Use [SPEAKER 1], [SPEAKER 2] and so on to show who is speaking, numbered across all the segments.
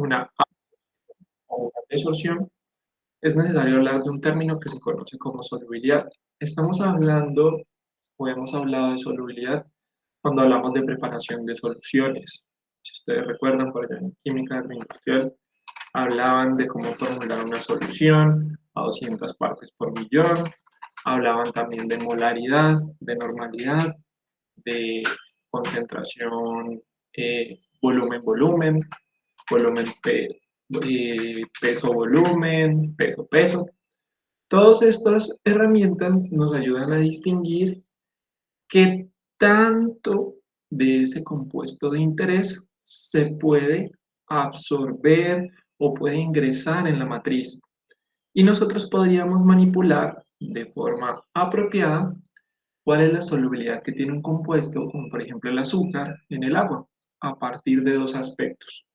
[SPEAKER 1] una o una desorción, es necesario hablar de un término que se conoce como solubilidad. Estamos hablando o hemos hablado de solubilidad cuando hablamos de preparación de soluciones. Si ustedes recuerdan, por ejemplo, en química agroindustrial, hablaban de cómo formular una solución a 200 partes por millón, hablaban también de molaridad, de normalidad, de concentración, volumen-volumen, peso-volumen, peso-peso. Todas estas herramientas nos ayudan a distinguir qué tanto de ese compuesto de interés se puede absorber o puede ingresar en la matriz. Y nosotros podríamos manipular de forma apropiada cuál es la solubilidad que tiene un compuesto, como por ejemplo el azúcar, en el agua, a partir de dos aspectos.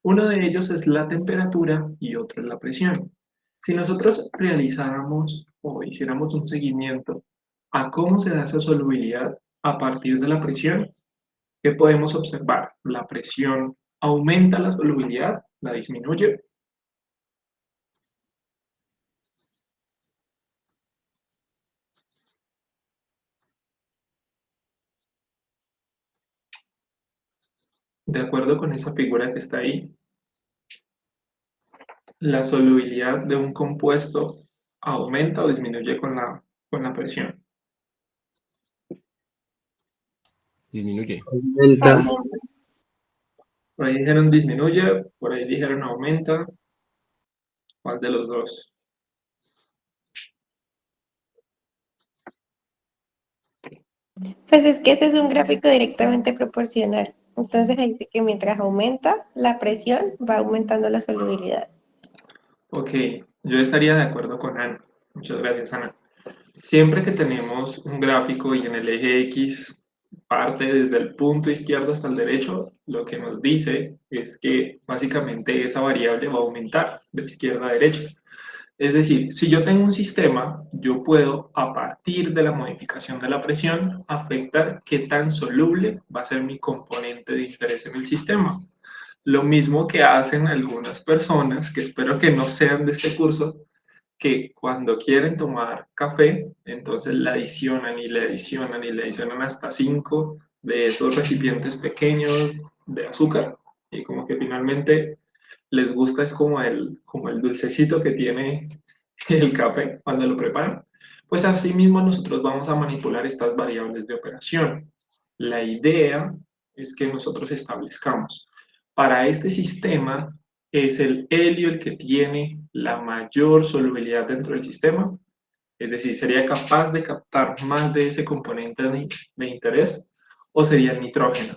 [SPEAKER 1] Uno de ellos es la temperatura y otro es la presión. Si nosotros realizáramos o hiciéramos un seguimiento a cómo se da esa solubilidad a partir de la presión, ¿qué podemos observar? La presión aumenta la solubilidad, la disminuye. De acuerdo con esa figura que está ahí, la solubilidad de un compuesto aumenta o disminuye con la presión.
[SPEAKER 2] Disminuye.
[SPEAKER 3] Aumenta.
[SPEAKER 1] Por ahí dijeron disminuye, por ahí dijeron aumenta. ¿Cuál de los dos?
[SPEAKER 3] Pues es que ese es un gráfico directamente proporcional. Entonces ahí dice que mientras aumenta la presión, va aumentando la solubilidad.
[SPEAKER 1] Ok, yo estaría de acuerdo con Ana. Muchas gracias, Ana. Siempre que tenemos un gráfico y en el eje X parte desde el punto izquierdo hasta el derecho, lo que nos dice es que básicamente esa variable va a aumentar de izquierda a derecha. Es decir, si yo tengo un sistema, yo puedo, a partir de la modificación de la presión, afectar qué tan soluble va a ser mi componente de interés en el sistema. Lo mismo que hacen algunas personas, que espero que no sean de este curso, que cuando quieren tomar café, entonces le adicionan y le adicionan y le adicionan hasta 5 de esos recipientes pequeños de azúcar y como que finalmente les gusta es como el dulcecito que tiene el café cuando lo preparan. Pues así mismo nosotros vamos a manipular estas variables de operación. La idea es que nosotros establezcamos para este sistema es el helio el que tiene la mayor solubilidad dentro del sistema, es decir, sería capaz de captar más de ese componente de interés, o sería el nitrógeno.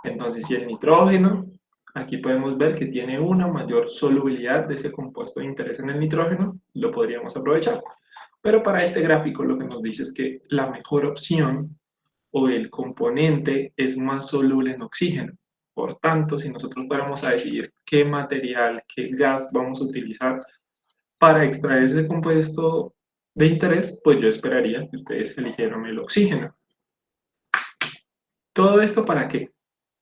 [SPEAKER 1] Entonces, si el nitrógeno, aquí podemos ver que tiene una mayor solubilidad de ese compuesto de interés en el nitrógeno, lo podríamos aprovechar. Pero para este gráfico lo que nos dice es que la mejor opción o el componente es más soluble en oxígeno. Por tanto, si nosotros fuéramos a decidir qué material, qué gas vamos a utilizar para extraer ese compuesto de interés, pues yo esperaría que ustedes eligieran el oxígeno. ¿Todo esto para qué?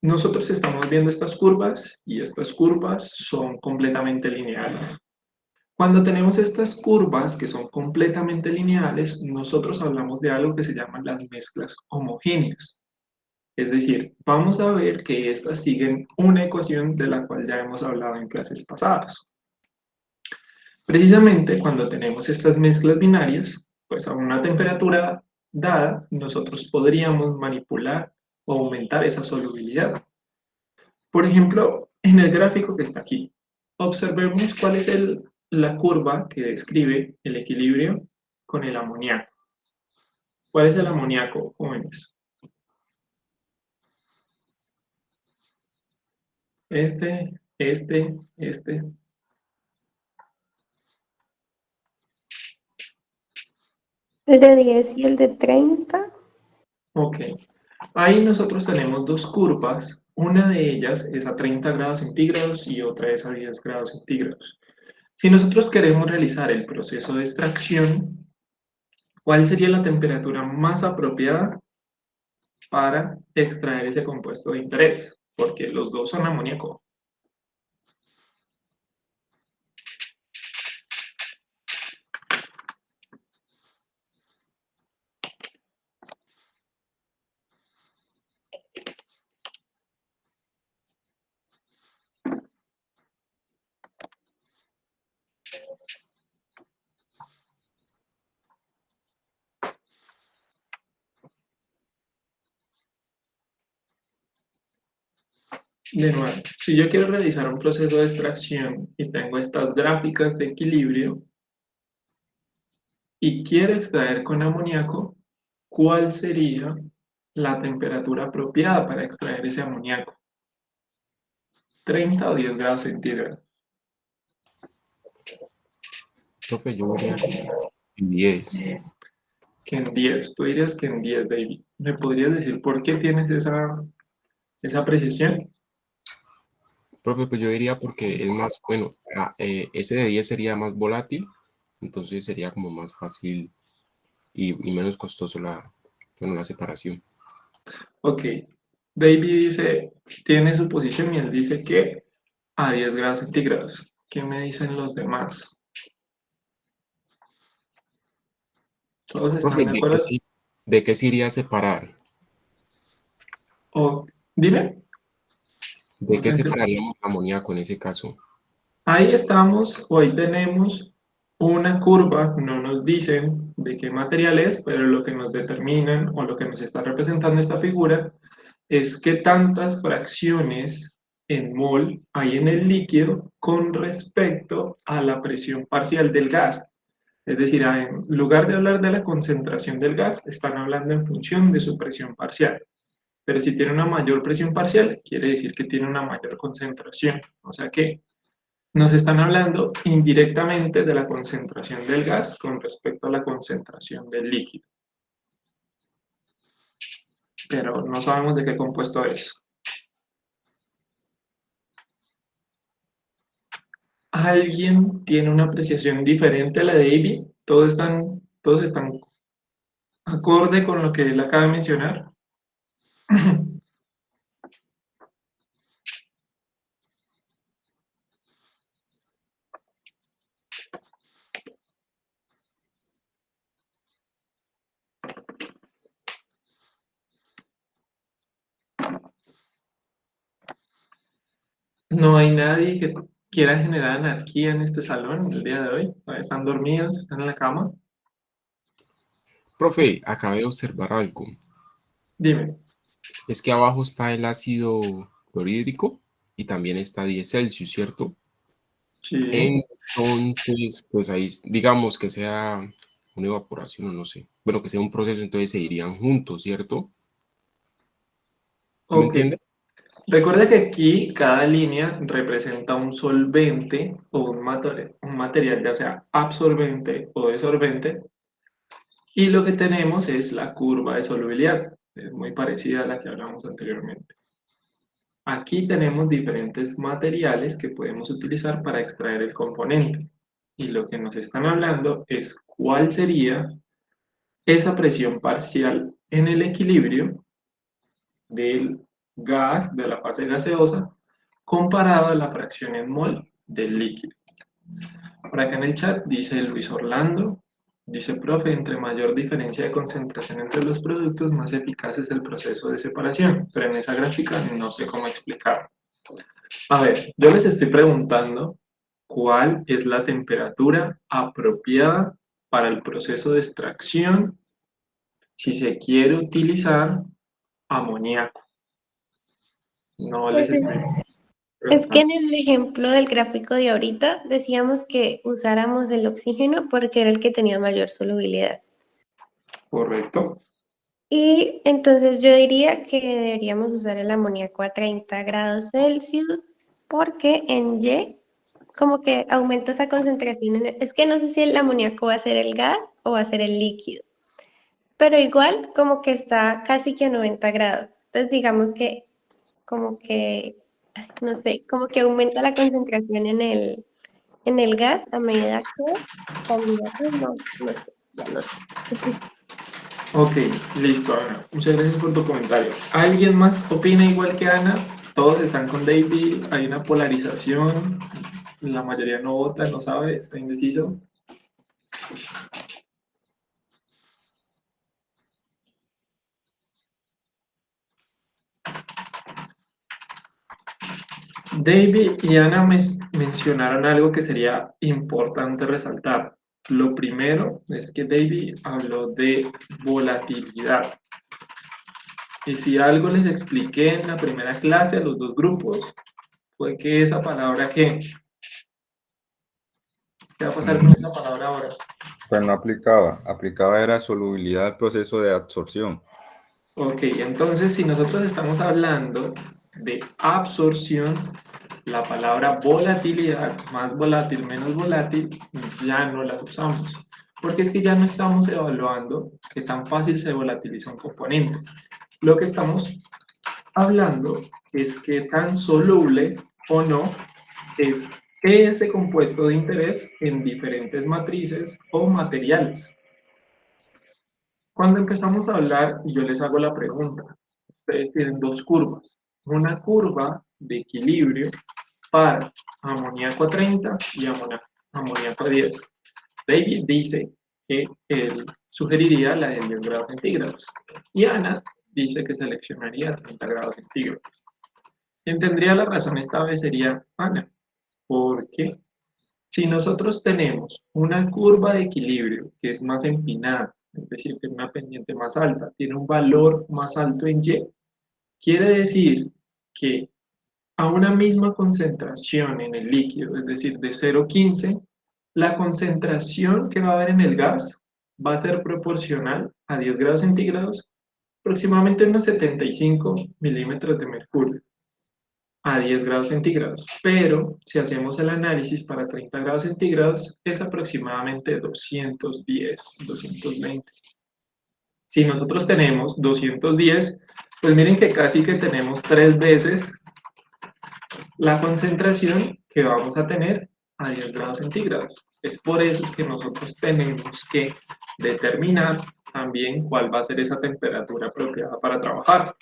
[SPEAKER 1] Nosotros estamos viendo estas curvas y estas curvas son completamente lineales. Cuando tenemos estas curvas que son completamente lineales, nosotros hablamos de algo que se llaman las mezclas homogéneas. Es decir, vamos a ver que estas siguen una ecuación de la cual ya hemos hablado en clases pasadas. Precisamente cuando tenemos estas mezclas binarias, pues a una temperatura dada, nosotros podríamos manipular o aumentar esa solubilidad. Por ejemplo, en el gráfico que está aquí, observemos cuál es la curva que describe el equilibrio con el amoníaco. ¿Cuál es el amoníaco, jóvenes? Este.
[SPEAKER 3] El de 10 y el de 30.
[SPEAKER 1] Ok. Ahí nosotros tenemos dos curvas. Una de ellas es a 30 grados centígrados y otra es a 10 grados centígrados. Si nosotros queremos realizar el proceso de extracción, ¿cuál sería la temperatura más apropiada para extraer ese compuesto de interés? Porque los dos son amoníaco. De nuevo, si yo quiero realizar un proceso de extracción y tengo estas gráficas de equilibrio y quiero extraer con amoníaco, ¿cuál sería la temperatura apropiada para extraer ese amoníaco? ¿30 o 10 grados centígrados?
[SPEAKER 2] Profe, yo diría que en 10.
[SPEAKER 1] Que en 10. Tú dirías que en 10, David. ¿Me podrías decir por qué tienes esa precisión?
[SPEAKER 2] Profe, pues yo diría porque es más, bueno, ese de 10 sería más volátil, entonces sería como más fácil y menos costoso la separación.
[SPEAKER 1] Ok. David dice, tiene su posición y él dice que a 10 grados centígrados. ¿Qué me dicen los demás? ¿Todos están
[SPEAKER 2] Profe,
[SPEAKER 1] de acuerdo?
[SPEAKER 2] ¿de qué se iría a separar?
[SPEAKER 1] O, dime.
[SPEAKER 2] ¿De
[SPEAKER 1] No te
[SPEAKER 2] qué
[SPEAKER 1] entiendo.
[SPEAKER 2] separaríamos amoníaco en ese caso?
[SPEAKER 1] Ahí estamos, hoy tenemos una curva, no nos dicen de qué material es, pero lo que nos determinan o lo que nos está representando esta figura es qué tantas fracciones en mol hay en el líquido con respecto a la presión parcial del gas. Es decir, en lugar de hablar de la concentración del gas, están hablando en función de su presión parcial. Pero si tiene una mayor presión parcial, quiere decir que tiene una mayor concentración. O sea que nos están hablando indirectamente de la concentración del gas con respecto a la concentración del líquido, pero no sabemos de qué compuesto es. ¿Alguien tiene una apreciación diferente a la de Ivy? Todos están acorde con lo que él acaba de mencionar? No hay nadie que quiera generar anarquía en este salón el día de hoy. Están dormidos, están en la cama.
[SPEAKER 2] Profe, acabé de observar algo.
[SPEAKER 1] Dime.
[SPEAKER 2] Es que abajo está el ácido clorhídrico y también está 10 Celsius, ¿cierto?
[SPEAKER 1] Sí.
[SPEAKER 2] Entonces, pues ahí, digamos que sea una evaporación o no sé. Bueno, que sea un proceso, entonces se irían juntos, ¿cierto? ¿Sí me
[SPEAKER 1] Ok.
[SPEAKER 2] entiende?
[SPEAKER 1] Recuerda que aquí cada línea representa un solvente o un material ya sea absorbente o desorbente, y lo que tenemos es la curva de solubilidad, es muy parecida a la que hablamos anteriormente. Aquí tenemos diferentes materiales que podemos utilizar para extraer el componente, y lo que nos están hablando es cuál sería esa presión parcial en el equilibrio del gas, de la fase gaseosa, comparado a la fracción en mol del líquido. Por acá en el chat dice Luis Orlando, dice, profe, entre mayor diferencia de concentración entre los productos, más eficaz es el proceso de separación, pero en esa gráfica no sé cómo explicarlo. A ver, yo les estoy preguntando cuál es la temperatura apropiada para el proceso de extracción si se quiere utilizar amoníaco. No
[SPEAKER 3] Pues
[SPEAKER 1] les estoy
[SPEAKER 3] es que
[SPEAKER 1] preguntando.
[SPEAKER 3] en el ejemplo del gráfico de ahorita decíamos que usáramos el oxígeno porque era el que tenía mayor solubilidad.
[SPEAKER 1] Correcto.
[SPEAKER 3] Y entonces yo diría que deberíamos usar el amoníaco a 30 grados Celsius porque en Y como que aumenta esa concentración. Es que no sé si el amoníaco va a ser el gas o va a ser el líquido, pero igual como que está casi que a 90 grados. Entonces digamos que como que, no sé, como que aumenta la concentración en el gas a medida que candidato, no sé, ya no sé.
[SPEAKER 1] Ok, listo, Ana. Muchas gracias por tu comentario. ¿Alguien más opina igual que Ana? Todos están con David, hay una polarización, la mayoría no vota, no sabe, está indeciso. David y Ana mencionaron algo que sería importante resaltar. Lo primero es que David habló de volatilidad. Y si algo les expliqué en la primera clase a los dos grupos, fue que esa palabra, ¿qué? ¿Qué va a pasar con esa palabra ahora?
[SPEAKER 4] Pues no aplicaba. Aplicaba era solubilidad del proceso de absorción.
[SPEAKER 1] Ok, entonces si nosotros estamos hablando de absorción, la palabra volatilidad, más volátil, menos volátil, ya no la usamos. Porque es que ya no estamos evaluando qué tan fácil se volatiliza un componente. Lo que estamos hablando es qué tan soluble o no es ese compuesto de interés en diferentes matrices o materiales. Cuando empezamos a hablar, y yo les hago la pregunta, ustedes tienen dos curvas. Una curva de equilibrio para amoníaco a 30 y amoníaco a 10. David dice que él sugeriría la de 10 grados centígrados. Y Ana dice que seleccionaría 30 grados centígrados. Quien tendría la razón esta vez sería Ana, porque si nosotros tenemos una curva de equilibrio que es más empinada, es decir, tiene una pendiente más alta, tiene un valor más alto en Y, quiere decir que a una misma concentración en el líquido, es decir, de 0,15, la concentración que va a haber en el gas va a ser proporcional a 10 grados centígrados, aproximadamente unos 75 milímetros de mercurio a 10 grados centígrados, pero si hacemos el análisis para 30 grados centígrados es aproximadamente 210, 220. Si nosotros tenemos 210, pues miren que casi que tenemos 3 veces la concentración que vamos a tener a 10 grados centígrados. Es por eso es que nosotros tenemos que determinar también cuál va a ser esa temperatura apropiada para trabajar.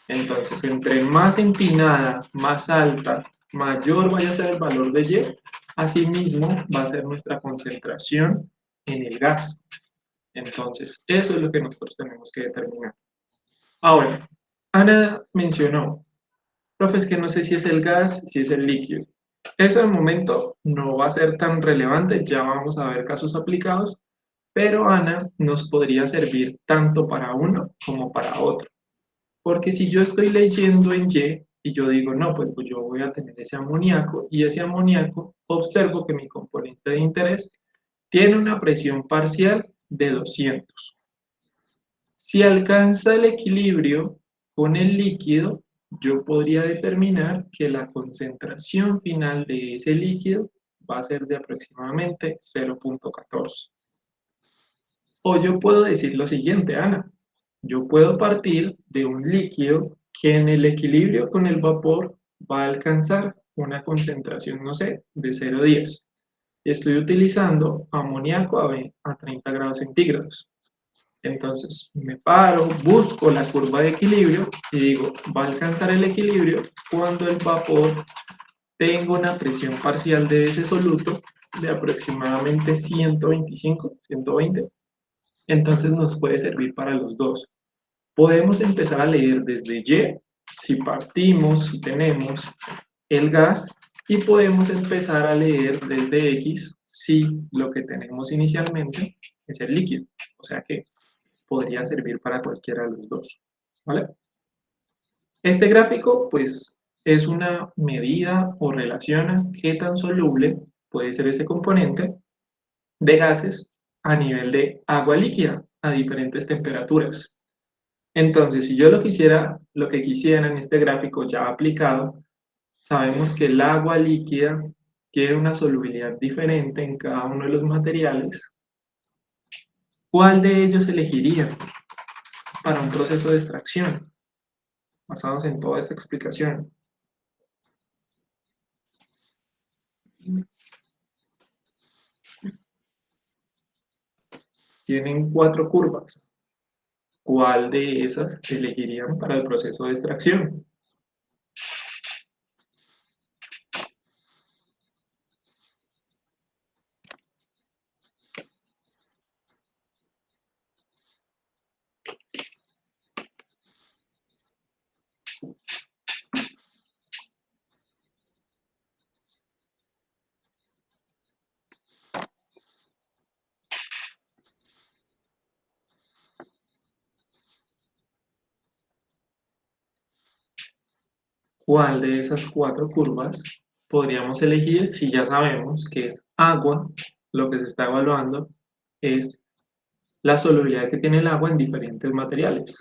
[SPEAKER 1] Entonces, entre más empinada, más alta, mayor vaya a ser el valor de Y, asimismo va a ser nuestra concentración en el gas. Entonces, eso es lo que nosotros tenemos que determinar. Ahora, Ana mencionó, profe, es que no sé si es el gas, si es el líquido. Eso de momento no va a ser tan relevante, ya vamos a ver casos aplicados, pero Ana nos podría servir tanto para uno como para otro. Porque si yo estoy leyendo en Y y yo digo, no, pues yo voy a tener ese amoníaco y ese amoníaco observo que mi componente de interés tiene una presión parcial de 200. Si alcanza el equilibrio con el líquido, yo podría determinar que la concentración final de ese líquido va a ser de aproximadamente 0,14. O yo puedo decir lo siguiente, Ana, yo puedo partir de un líquido que en el equilibrio con el vapor va a alcanzar una concentración, no sé, de 0,10. Estoy utilizando amoníaco a 30 grados centígrados. Entonces me paro, busco la curva de equilibrio y digo, va a alcanzar el equilibrio cuando el vapor tenga una presión parcial de ese soluto de aproximadamente 125, 120. Entonces nos puede servir para los dos. Podemos empezar a leer desde Y, si partimos, si tenemos el gas, y podemos empezar a leer desde X, si lo que tenemos inicialmente es el líquido. O sea que podría servir para cualquiera de los dos. ¿Vale? Este gráfico, pues, es una medida o relaciona qué tan soluble puede ser ese componente de gases a nivel de agua líquida a diferentes temperaturas. Entonces, si yo lo que quisiera en este gráfico ya aplicado, sabemos que el agua líquida tiene una solubilidad diferente en cada uno de los materiales. ¿Cuál de ellos elegiría para un proceso de extracción? Basados en toda esta explicación. Tienen 4 curvas. ¿Cuál de esas elegirían para el proceso de extracción? ¿Cuál de esas 4 curvas podríamos elegir si ya sabemos que es agua? Lo que se está evaluando es la solubilidad que tiene el agua en diferentes materiales.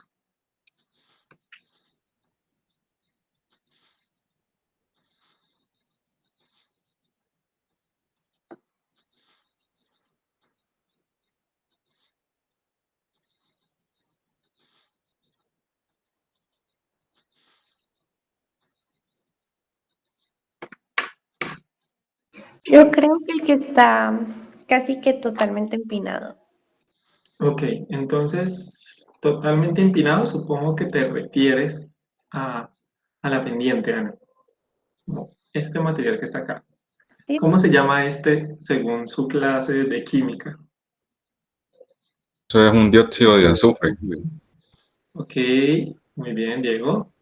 [SPEAKER 3] Yo creo que el que está casi que totalmente empinado.
[SPEAKER 1] Ok, entonces, totalmente empinado, supongo que te refieres a la pendiente, Ana. Como este material que está acá.
[SPEAKER 3] ¿Sí?
[SPEAKER 1] ¿Cómo se llama este según su clase de química?
[SPEAKER 4] Eso es un dióxido de azufre.
[SPEAKER 1] Ok, muy bien, Diego.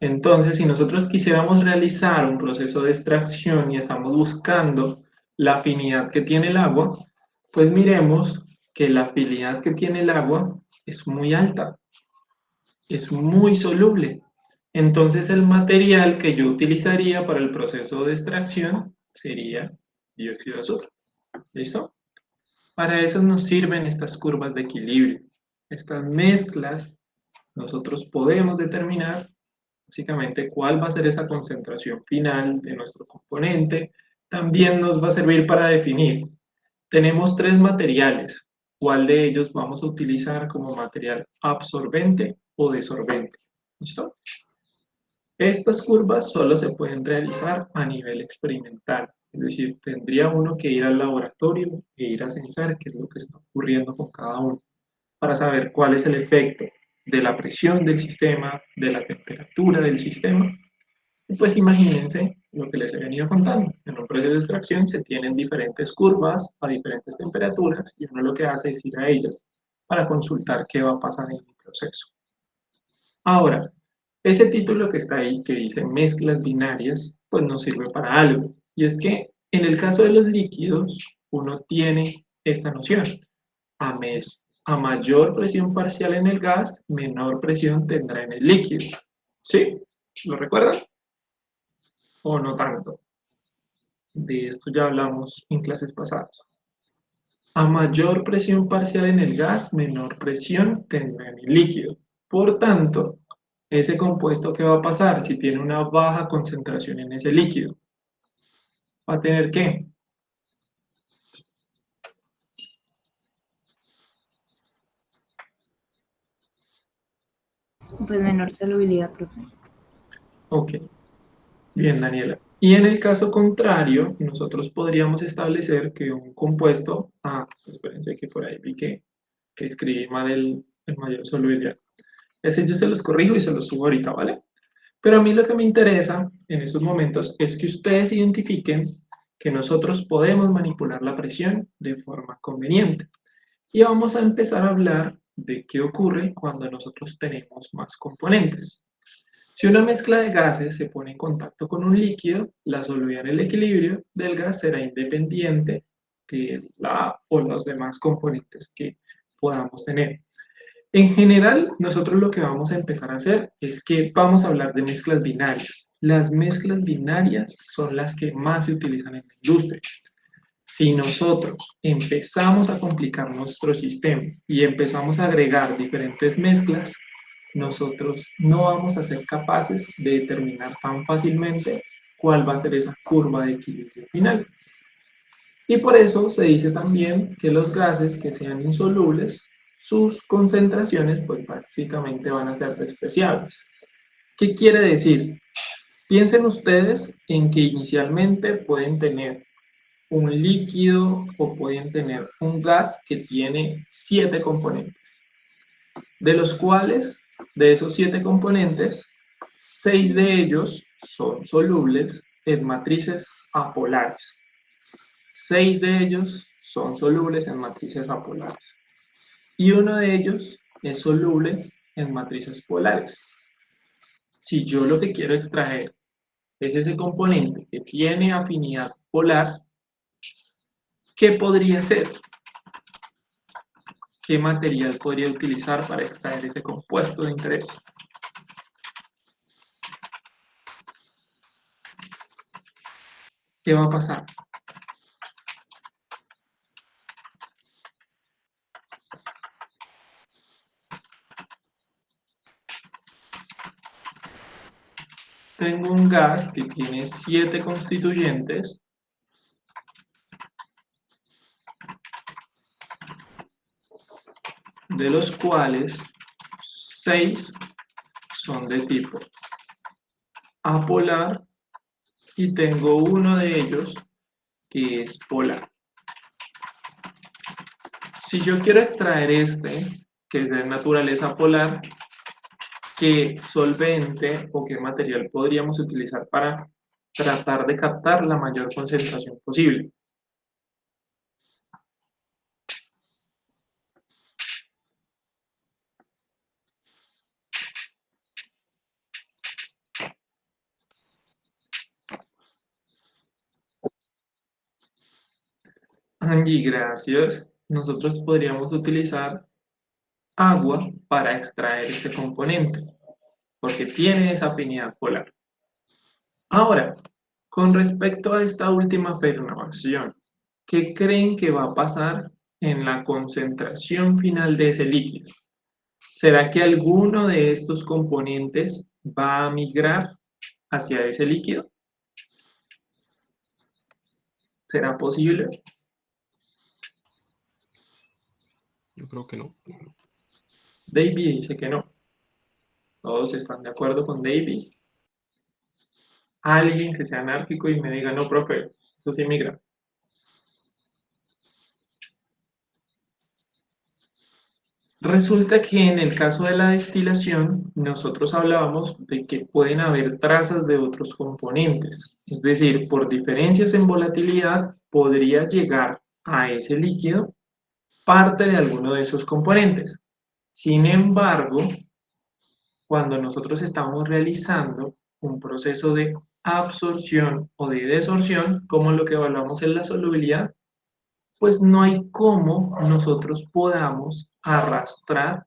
[SPEAKER 1] Entonces, si nosotros quisiéramos realizar un proceso de extracción y estamos buscando la afinidad que tiene el agua, pues miremos que la afinidad que tiene el agua es muy alta, es muy soluble. Entonces, el material que yo utilizaría para el proceso de extracción sería dióxido de azufre. ¿Listo? Para eso nos sirven estas curvas de equilibrio. Estas mezclas, nosotros podemos determinar básicamente cuál va a ser esa concentración final de nuestro componente. También nos va a servir para definir. Tenemos 3 materiales. ¿Cuál de ellos vamos a utilizar como material absorbente o desorbente? ¿Listo? Estas curvas solo se pueden realizar a nivel experimental, es decir, tendría uno que ir al laboratorio e ir a censar qué es lo que está ocurriendo con cada uno, para saber cuál es el efecto de la presión del sistema, de la temperatura del sistema. Y pues imagínense lo que les he venido contando. En un proceso de extracción se tienen diferentes curvas a diferentes temperaturas y uno lo que hace es ir a ellas para consultar qué va a pasar en el proceso. Ahora, ese título que está ahí, que dice mezclas binarias, pues nos sirve para algo. Y es que en el caso de los líquidos, uno tiene esta noción. A mayor presión parcial en el gas, menor presión tendrá en el líquido. ¿Sí? ¿Lo recuerdan? ¿O no tanto? De esto ya hablamos en clases pasadas. A mayor presión parcial en el gas, menor presión tendrá en el líquido. Por tanto, ese compuesto que va a pasar si tiene una baja concentración en ese líquido, va a tener ¿qué?
[SPEAKER 5] Pues menor solubilidad, profe.
[SPEAKER 1] Ok, bien, Daniela. Y en el caso contrario, nosotros podríamos establecer que un compuesto, espérense que por ahí vi que escribí mal el mayor solubilidad. Ese yo se los corrijo y se los subo ahorita, ¿vale? Pero a mí lo que me interesa en estos momentos es que ustedes identifiquen que nosotros podemos manipular la presión de forma conveniente. Y vamos a empezar a hablar de qué ocurre cuando nosotros tenemos más componentes. Si una mezcla de gases se pone en contacto con un líquido, la solubilidad en el equilibrio del gas será independiente de la o los demás componentes que podamos tener. En general, nosotros lo que vamos a empezar a hacer es que vamos a hablar de mezclas binarias. Las mezclas binarias son las que más se utilizan en la industria. Si nosotros empezamos a complicar nuestro sistema y empezamos a agregar diferentes mezclas, nosotros no vamos a ser capaces de determinar tan fácilmente cuál va a ser esa curva de equilibrio final. Y por eso se dice también que los gases que sean insolubles, sus concentraciones pues básicamente van a ser despreciables. ¿Qué quiere decir? Piensen ustedes en que inicialmente pueden tener un líquido o pueden tener un gas que tiene 7 componentes, de los cuales, de esos 7 componentes, 6 de ellos son solubles en matrices apolares. 6 de ellos son solubles en matrices apolares. Y uno de ellos es soluble en matrices polares. Si yo lo que quiero extraer es ese componente que tiene afinidad polar, ¿qué podría ser? ¿Qué material podría utilizar para extraer ese compuesto de interés? ¿qué va a pasar? Tengo un gas que tiene 7 constituyentes, de los cuales 6 son de tipo apolar y tengo uno de ellos que es polar. Si yo quiero extraer este, que es de naturaleza polar, ¿qué solvente o qué material podríamos utilizar para tratar de captar la mayor concentración posible? Angie, gracias. Nosotros podríamos utilizar agua para extraer este componente, porque tiene esa afinidad polar. Ahora, con respecto a esta última afirmación, ¿qué creen que va a pasar en la concentración final de ese líquido? ¿Será que alguno de estos componentes va a migrar hacia ese líquido? ¿Será posible?
[SPEAKER 2] Yo creo que no.
[SPEAKER 1] David dice que no. ¿Todos están de acuerdo con David? Alguien que sea anárquico y me diga, no, profe, eso sí migra. Resulta que en el caso de la destilación, nosotros hablábamos de que pueden haber trazas de otros componentes. Es decir, por diferencias en volatilidad, podría llegar a ese líquido parte de alguno de esos componentes. Sin embargo, cuando nosotros estamos realizando un proceso de absorción o de desorción, como lo que evaluamos en la solubilidad, pues no hay cómo nosotros podamos arrastrar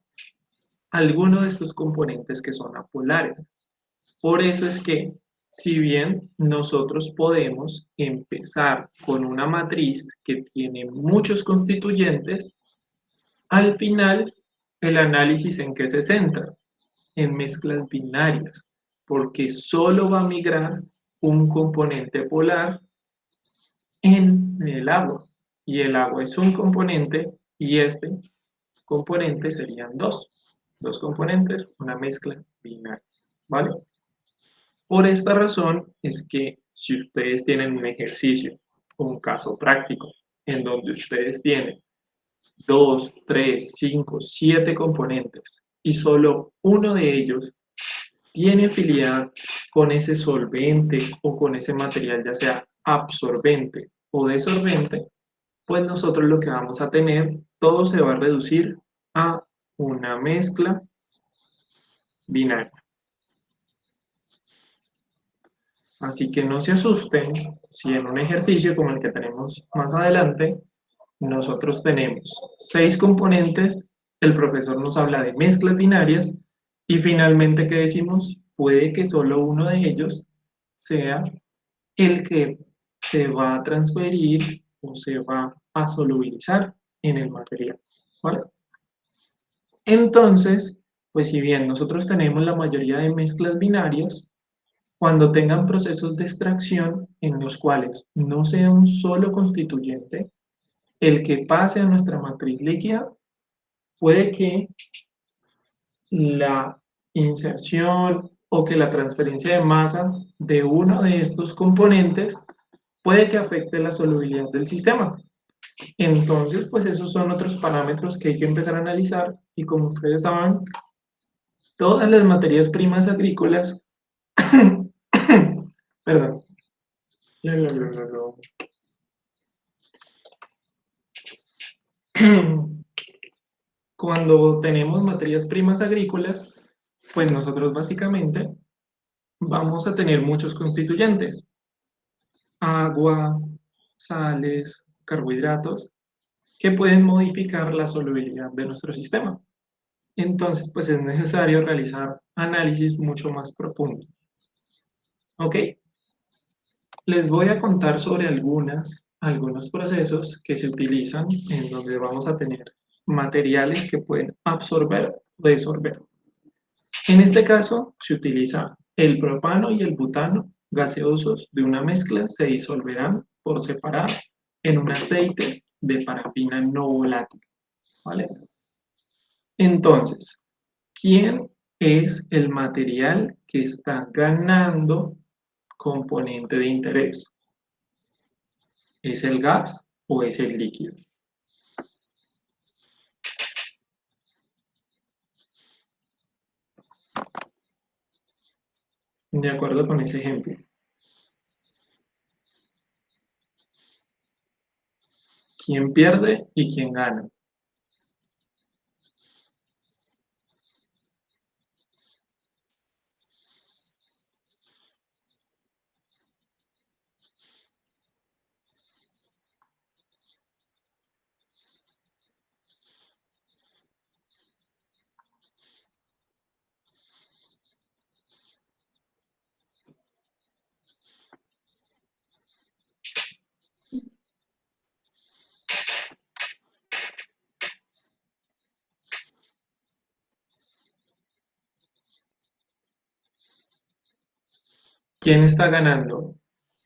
[SPEAKER 1] alguno de estos componentes que son apolares. Por eso es que, si bien nosotros podemos empezar con una matriz que tiene muchos constituyentes, al final el análisis en qué se centra, en mezclas binarias, porque solo va a migrar un componente polar en el agua, y el agua es un componente y este componente serían dos componentes, una mezcla binaria, ¿vale? Por esta razón es que si ustedes tienen un ejercicio, un caso práctico, en donde ustedes tienen 2, 3, 5, 7 componentes y solo uno de ellos tiene afinidad con ese solvente o con ese material, ya sea absorbente o desorbente, pues nosotros lo que vamos a tener, todo se va a reducir a una mezcla binaria. Así que no se asusten si en un ejercicio como el que tenemos más adelante, nosotros tenemos 6 componentes, el profesor nos habla de mezclas binarias y finalmente, ¿qué decimos? Puede que solo uno de ellos sea el que se va a transferir o se va a solubilizar en el material, ¿vale? Entonces, pues si bien nosotros tenemos la mayoría de mezclas binarias, cuando tengan procesos de extracción en los cuales no sea un solo constituyente el que pase a nuestra matriz líquida, puede que la inserción o que la transferencia de masa de uno de estos componentes puede que afecte la solubilidad del sistema. Entonces, pues esos son otros parámetros que hay que empezar a analizar y como ustedes saben, todas las materias primas agrícolas, perdón, cuando tenemos materias primas agrícolas, pues nosotros básicamente vamos a tener muchos constituyentes, agua, sales, carbohidratos, que pueden modificar la solubilidad de nuestro sistema. Entonces, pues es necesario realizar análisis mucho más profundos. ¿Ok? Les voy a contar sobre algunos procesos que se utilizan en donde vamos a tener materiales que pueden absorber o desorber. En este caso, se utiliza el propano y el butano gaseosos de una mezcla se disolverán por separado en un aceite de parafina no volátil, ¿vale? Entonces, ¿quién es el material que está ganando componente de interés? ¿Es el gas o es el líquido? De acuerdo con ese ejemplo. ¿Quién pierde y quién gana? ¿Quién está ganando?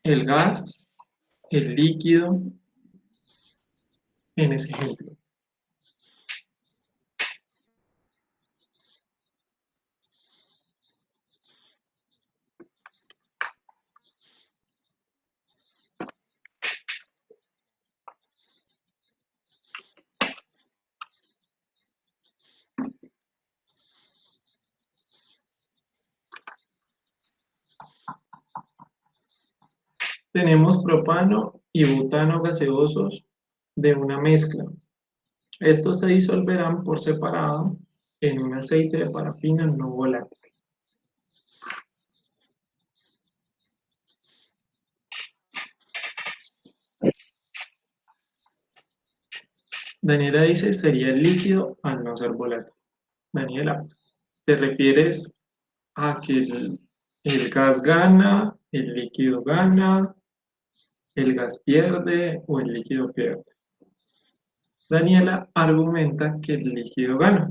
[SPEAKER 1] ¿El gas? ¿El líquido? En ese ejemplo. Tenemos propano y butano gaseosos de una mezcla. Estos se disolverán por separado en un aceite de parafina no volátil. Daniela dice sería el líquido al no ser volátil. Daniela, ¿te refieres a que el gas gana, el líquido gana, el gas pierde o el líquido pierde? Daniela argumenta que el líquido gana.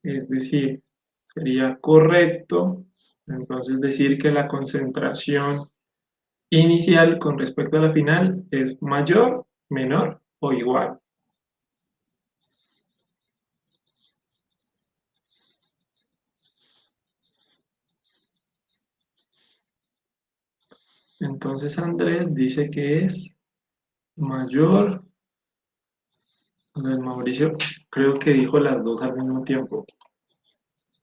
[SPEAKER 1] Es decir, sería correcto entonces decir que la concentración inicial con respecto a la final es mayor, menor o igual. Entonces Andrés dice que es mayor. Mauricio creo que dijo las dos al mismo tiempo,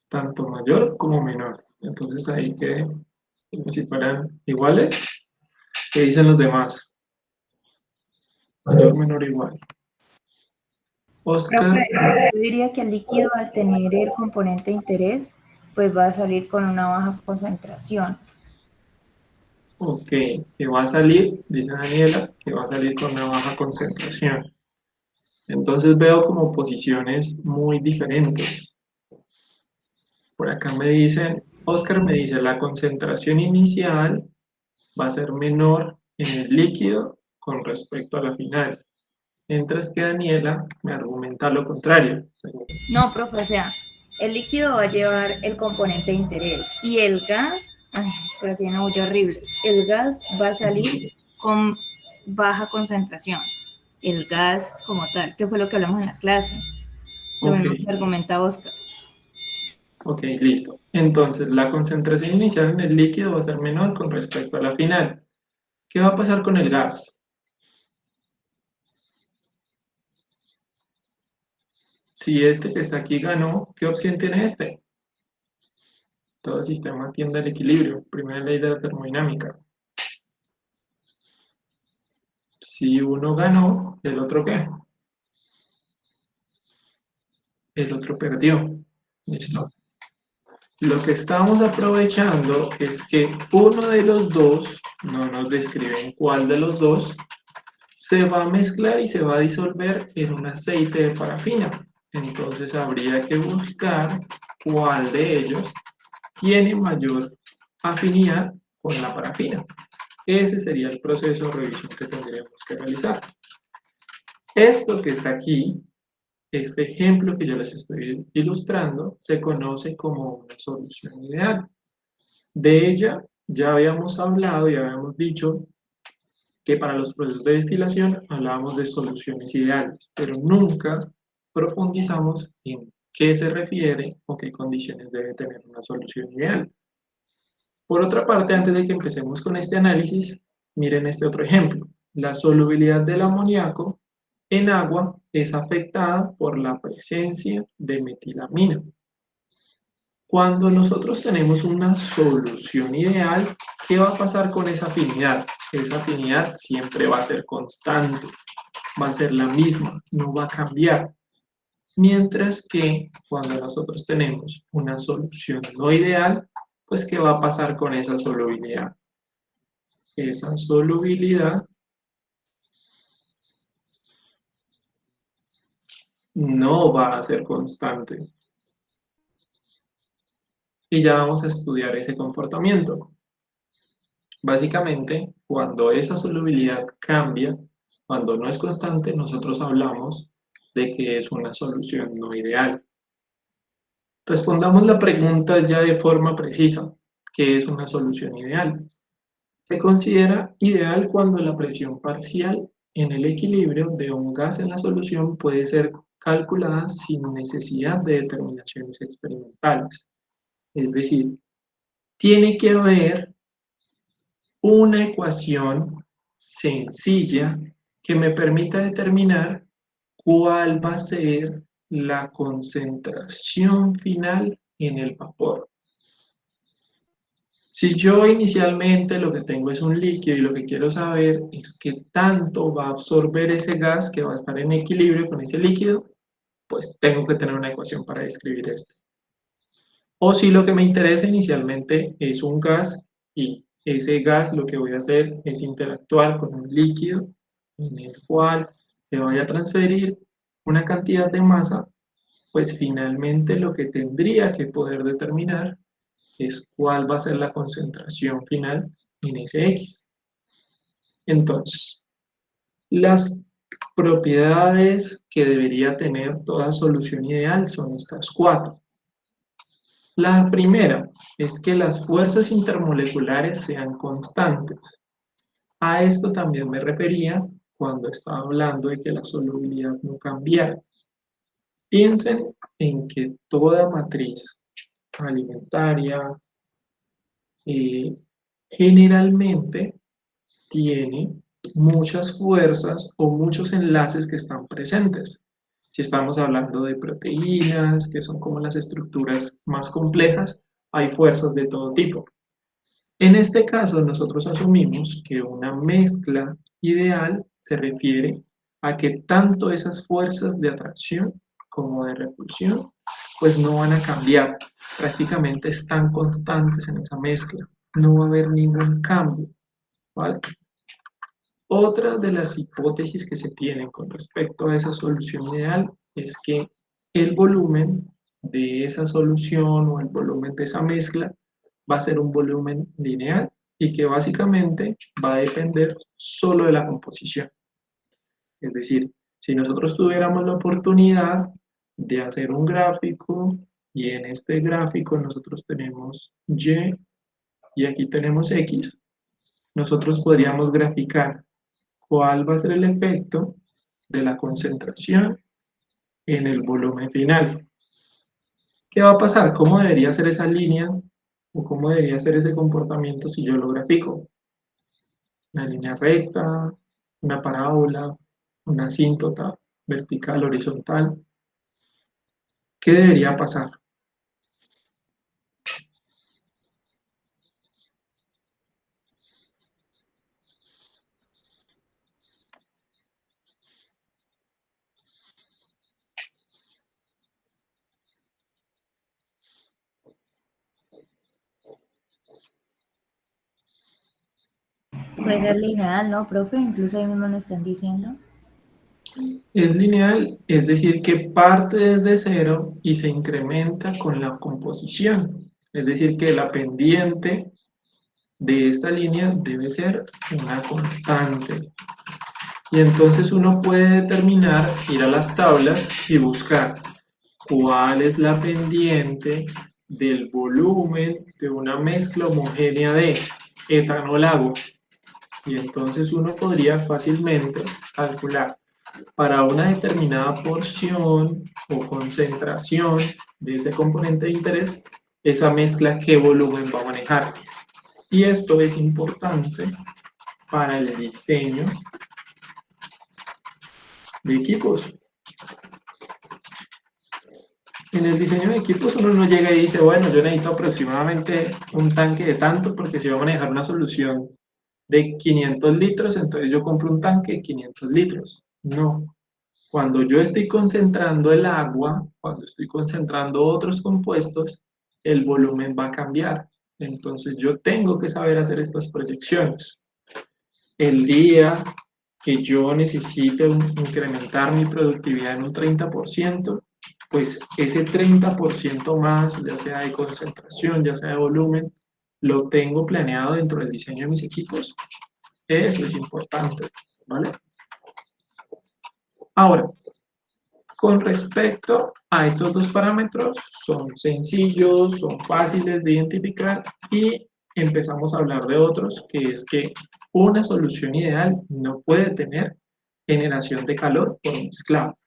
[SPEAKER 1] tanto mayor como menor. Entonces ahí que si fueran iguales, ¿qué dicen los demás? Mayor, menor, igual. Oscar,
[SPEAKER 5] Profe, yo diría que el líquido al tener el componente de interés, pues va a salir con una baja concentración.
[SPEAKER 1] ok, que va a salir, dice Daniela, que va a salir con una baja concentración. Entonces veo como posiciones muy diferentes. Por acá me dicen, Oscar me dice, la concentración inicial va a ser menor en el líquido con respecto a la final. Mientras que Daniela me argumenta lo contrario.
[SPEAKER 5] No, profe, o sea, el líquido va a llevar el componente de interés y el gas, ay, pero tiene una bulla horrible, el gas va a salir con baja concentración. El gas como tal, que fue lo que hablamos en la clase, lo mismo que argumenta Oscar.
[SPEAKER 1] Ok, listo. Entonces, la concentración inicial en el líquido va a ser menor con respecto a la final. ¿Qué va a pasar con el gas? Si este que está aquí ganó, ¿qué opción tiene este? Todo sistema tiende al equilibrio. Primera ley de la termodinámica. Si uno ganó, ¿el otro qué? El otro perdió. ¿Listo? Lo que estamos aprovechando es que uno de los dos, no nos describen cuál de los dos, se va a mezclar y se va a disolver en un aceite de parafina. Entonces habría que buscar cuál de ellos tiene mayor afinidad con la parafina. Ese sería el proceso de revisión que tendríamos que realizar. Esto que está aquí, este ejemplo que yo les estoy ilustrando, se conoce como una solución ideal. De ella ya habíamos hablado y habíamos dicho que para los procesos de destilación hablábamos de soluciones ideales, pero nunca profundizamos en qué se refiere o qué condiciones debe tener una solución ideal. Por otra parte, antes de que empecemos con este análisis, miren este otro ejemplo. La solubilidad del amoníaco en agua es afectada por la presencia de metilamina. Cuando nosotros tenemos una solución ideal, ¿qué va a pasar con esa afinidad? Esa afinidad siempre va a ser constante, va a ser la misma, no va a cambiar. Mientras que cuando nosotros tenemos una solución no ideal, pues ¿qué va a pasar con esa solubilidad? Esa solubilidad no va a ser constante. Y ya vamos a estudiar ese comportamiento. Básicamente, cuando esa solubilidad cambia, cuando no es constante, nosotros hablamos de que es una solución no ideal. Respondamos la pregunta ya de forma precisa. ¿Qué es una solución ideal? Se considera ideal cuando la presión parcial en el equilibrio de un gas en la solución puede ser calculada sin necesidad de determinaciones experimentales. Es decir, tiene que haber una ecuación sencilla que me permita determinar cuál va a ser la concentración final en el vapor. Si yo inicialmente lo que tengo es un líquido y lo que quiero saber es qué tanto va a absorber ese gas que va a estar en equilibrio con ese líquido, pues tengo que tener una ecuación para describir esto. O si lo que me interesa inicialmente es un gas y ese gas lo que voy a hacer es interactuar con un líquido en el cual se vaya a transferir una cantidad de masa, pues finalmente lo que tendría que poder determinar es cuál va a ser la concentración final en ese X. Entonces, las propiedades que debería tener toda solución ideal son estas cuatro. La primera es que las fuerzas intermoleculares sean constantes. A esto también me refería cuando estaba hablando de que la solubilidad no cambiara. Piensen en que toda matriz alimentaria generalmente tiene muchas fuerzas o muchos enlaces que están presentes. Si estamos hablando de proteínas, que son como las estructuras más complejas, hay fuerzas de todo tipo. En este caso, nosotros asumimos que una mezcla ideal se refiere a que tanto esas fuerzas de atracción como de repulsión, pues no van a cambiar, prácticamente están constantes en esa mezcla, no va a haber ningún cambio, ¿vale? Otra de las hipótesis que se tienen con respecto a esa solución ideal es que el volumen de esa solución o el volumen de esa mezcla va a ser un volumen lineal y que básicamente va a depender solo de la composición. Es decir, si nosotros tuviéramos la oportunidad de hacer un gráfico y en este gráfico nosotros tenemos Y y aquí tenemos X, nosotros podríamos graficar cuál va a ser el efecto de la concentración en el volumen final. ¿Qué va a pasar? ¿Cómo debería ser esa línea o cómo debería ser ese comportamiento si yo lo grafico? Una línea recta, una parábola, una asíntota, vertical, horizontal. ¿Qué debería pasar?
[SPEAKER 5] Puede ser lineal, ¿no, profe? Incluso ahí mismo lo están diciendo.
[SPEAKER 1] Es lineal, es decir, que parte desde cero y se incrementa con la composición. Es decir, que la pendiente de esta línea debe ser una constante. Y entonces uno puede determinar, ir a las tablas y buscar cuál es la pendiente del volumen de una mezcla homogénea de etanol-agua. Y entonces uno podría fácilmente calcular para una determinada porción o concentración de ese componente de interés, esa mezcla qué volumen va a manejar. Y esto es importante para el diseño de equipos. En el diseño de equipos uno no llega y dice, bueno, yo necesito aproximadamente un tanque de tanto porque si voy a manejar una solución de 500 litros, entonces yo compro un tanque de 500 litros. No. Cuando yo estoy concentrando el agua, cuando estoy concentrando otros compuestos, el volumen va a cambiar. Entonces yo tengo que saber hacer estas proyecciones. El día que yo necesite incrementar mi productividad en un 30%, pues ese 30% más, ya sea de concentración, ya sea de volumen, lo tengo planeado dentro del diseño de mis equipos. Eso es importante, ¿vale? Ahora, con respecto a estos dos parámetros, son sencillos, son fáciles de identificar y empezamos a hablar de otros, que es que una solución ideal no puede tener generación de calor por mezclado.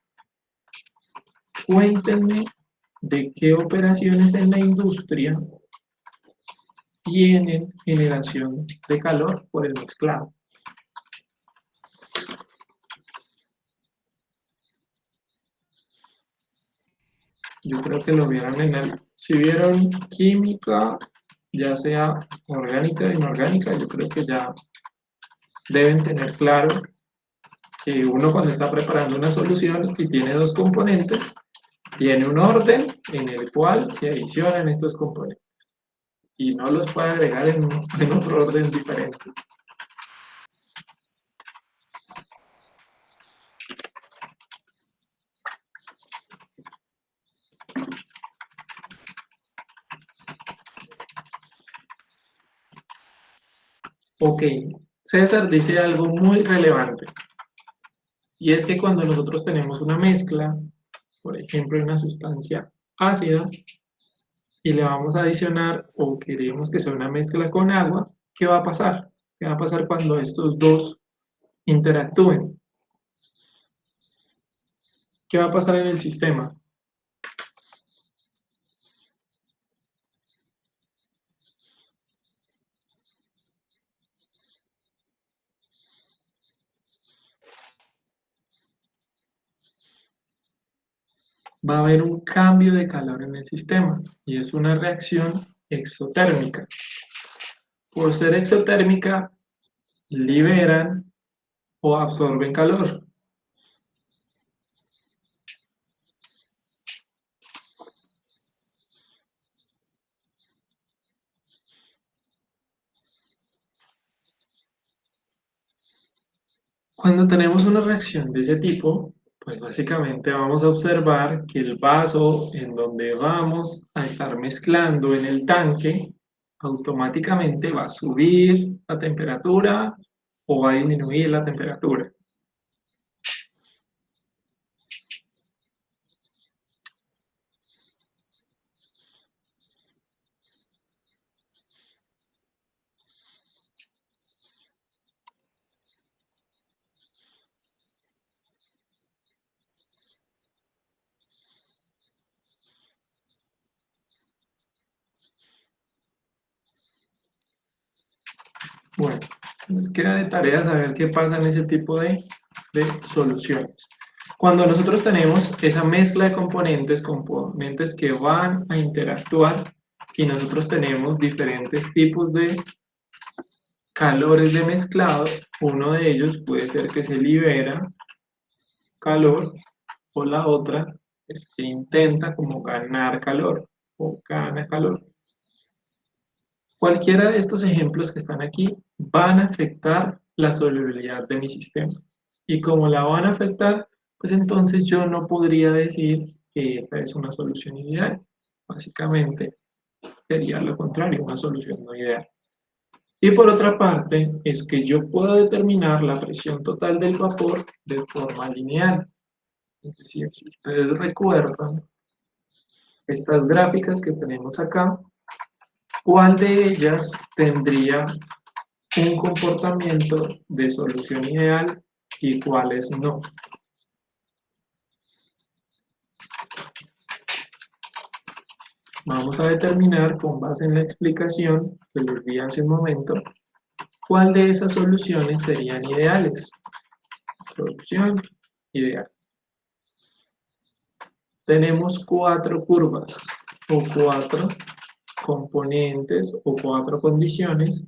[SPEAKER 1] Cuéntenme de qué operaciones en la industria tienen generación de calor por el mezclado. Yo creo que lo vieron si vieron química, ya sea orgánica o inorgánica, yo creo que ya deben tener claro que uno cuando está preparando una solución y tiene dos componentes, tiene un orden en el cual se adicionan estos componentes y no los puede agregar en otro orden diferente. Ok, César dice algo muy relevante, y es que cuando nosotros tenemos una mezcla, por ejemplo, una sustancia ácida, y le vamos a adicionar o queremos que sea una mezcla con agua, ¿qué va a pasar? ¿Qué va a pasar cuando estos dos interactúen? ¿Qué va a pasar en el sistema? Va a haber un cambio de calor en el sistema y es una reacción exotérmica. Por ser exotérmica, liberan o absorben calor. Cuando tenemos una reacción de ese tipo, pues básicamente vamos a observar que el vaso en donde vamos a estar mezclando en el tanque, automáticamente va a subir la temperatura o va a disminuir la temperatura. Bueno, nos queda de tarea saber qué pasa en ese tipo de soluciones. Cuando nosotros tenemos esa mezcla de componentes que van a interactuar y nosotros tenemos diferentes tipos de calores de mezclado, uno de ellos puede ser que se libera calor o la otra es que intenta como ganar calor o gana calor. Cualquiera de estos ejemplos que están aquí van a afectar la solubilidad de mi sistema. Y como la van a afectar, pues entonces yo no podría decir que esta es una solución ideal. Básicamente sería lo contrario, una solución no ideal. Y por otra parte, es que yo puedo determinar la presión total del vapor de forma lineal. Es decir, si ustedes recuerdan estas gráficas que tenemos acá, ¿cuál de ellas tendría un comportamiento de solución ideal y cuáles no? Vamos a determinar con base en la explicación que les di hace un momento, ¿cuál de esas soluciones serían ideales? Solución ideal. Tenemos 4 curvas o 4 componentes o 4 condiciones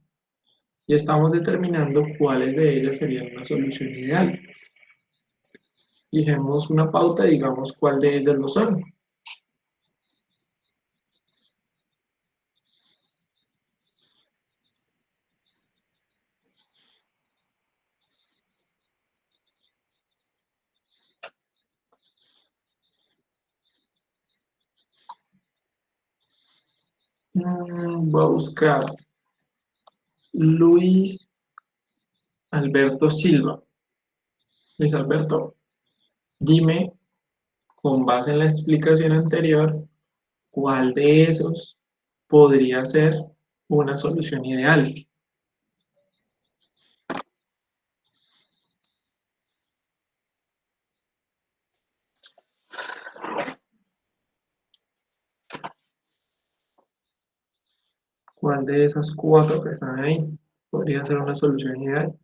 [SPEAKER 1] y estamos determinando cuáles de ellas serían una solución ideal. Fijemos una pauta y digamos cuál de ellas lo son. Voy a buscar Luis Alberto Silva. Luis Alberto, dime, con base en la explicación anterior, ¿cuál de esos podría ser una solución ideal? ¿Cuál de esas 4 que están ahí podría ser una solución ideal?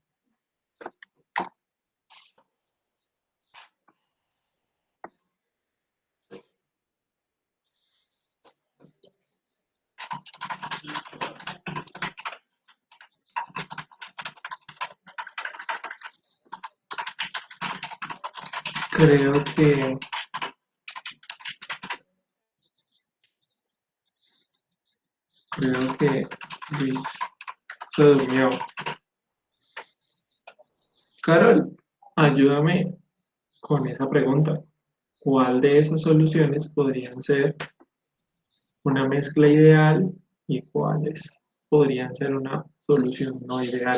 [SPEAKER 1] Creo que Luis se durmió. Carol, ayúdame con esa pregunta. ¿Cuál de esas soluciones podrían ser una mezcla ideal y cuáles podrían ser una solución no ideal?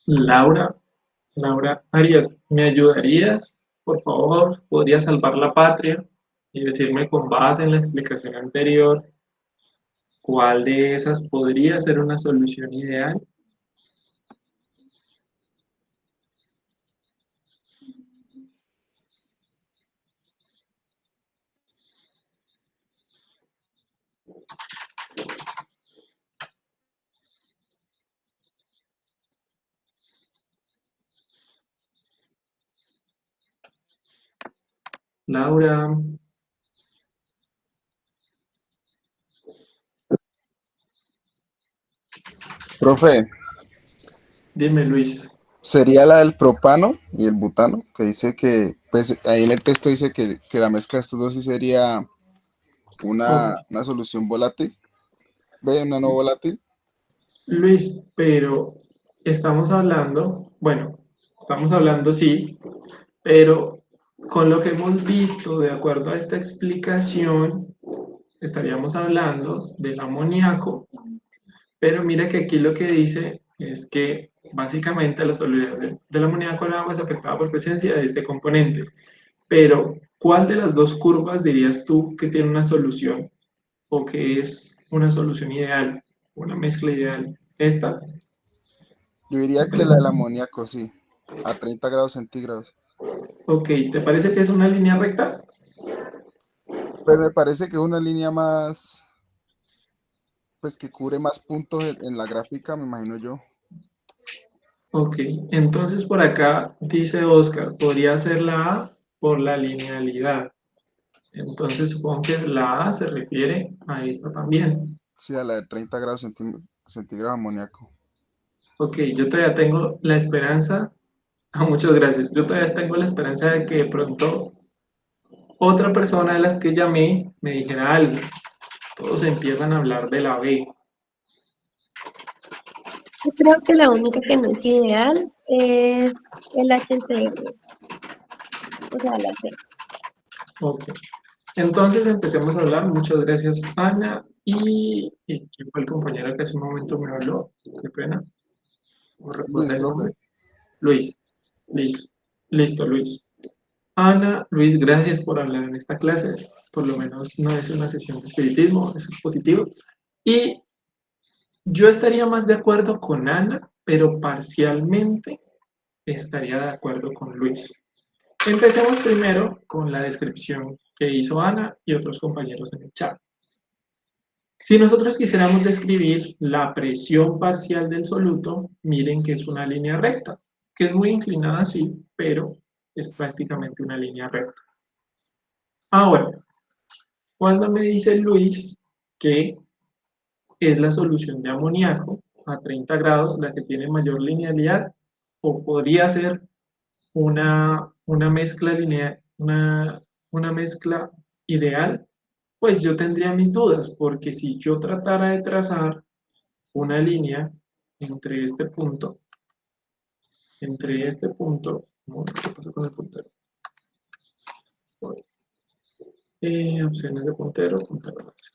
[SPEAKER 1] Laura, Laura Arias, ¿me ayudarías? Por favor, ¿podrías salvar la patria y decirme con base en la explicación anterior cuál de esas podría ser una solución ideal? Laura,
[SPEAKER 6] Profe,
[SPEAKER 1] dime Luis.
[SPEAKER 6] sería la del propano y el butano, que dice que, pues ahí en el texto dice que la mezcla de estos dos sí sería
[SPEAKER 1] Ok,
[SPEAKER 6] una solución volátil, ve, una no volátil.
[SPEAKER 1] Luis, pero estamos hablando sí, pero con lo que hemos visto, de acuerdo a esta explicación, estaríamos hablando del amoníaco, pero mira que aquí lo que dice es que básicamente la solubilidad del amoníaco en agua es afectada por presencia de este componente. Pero, ¿cuál de las dos curvas dirías tú que tiene una solución o que es una solución ideal, una mezcla ideal? ¿Esta?
[SPEAKER 6] Yo diría que la del amoníaco, sí, a 30 grados centígrados.
[SPEAKER 1] Ok, ¿te parece que es una línea recta?
[SPEAKER 6] Pues me parece que es una línea más, pues que cubre más puntos en la gráfica, me imagino yo.
[SPEAKER 1] Ok, entonces por acá dice Oscar, podría ser la A por la linealidad. Entonces supongo que la A se refiere a esta también.
[SPEAKER 6] Sí, a la de 30 grados centígrados amoníaco.
[SPEAKER 1] Ok, yo todavía tengo la esperanza, muchas gracias, yo todavía tengo la esperanza de que de pronto otra persona de las que llamé me dijera algo. Todos empiezan a hablar de la B.
[SPEAKER 3] Yo creo que la única que no es ideal es el HCl, o sea, la C.
[SPEAKER 1] Ok, entonces empecemos a hablar. Muchas gracias, Ana. ¿Y quién fue el compañero que hace un momento me habló? Qué pena. No
[SPEAKER 6] Luis,
[SPEAKER 1] recuerdo el
[SPEAKER 6] profe.
[SPEAKER 1] nombre. Luis. Listo. Listo, Luis. Ana, Luis, gracias por hablar en esta clase. Por lo menos no es una sesión de espiritismo, eso es positivo. Y yo estaría más de acuerdo con Ana, pero parcialmente estaría de acuerdo con Luis. Empecemos primero con la descripción que hizo Ana y otros compañeros en el chat. Si nosotros quisiéramos describir la presión parcial del soluto, miren que es una línea recta, que es muy inclinada, sí, pero es prácticamente una línea recta. Ahora, cuando me dice Luis que es la solución de amoníaco a 30 grados la que tiene mayor linealidad, o podría ser una mezcla lineal, una mezcla ideal, pues yo tendría mis dudas, porque si yo tratara de trazar una línea entre este punto, no, ¿qué pasa con el puntero? Opciones de puntero, puntero base.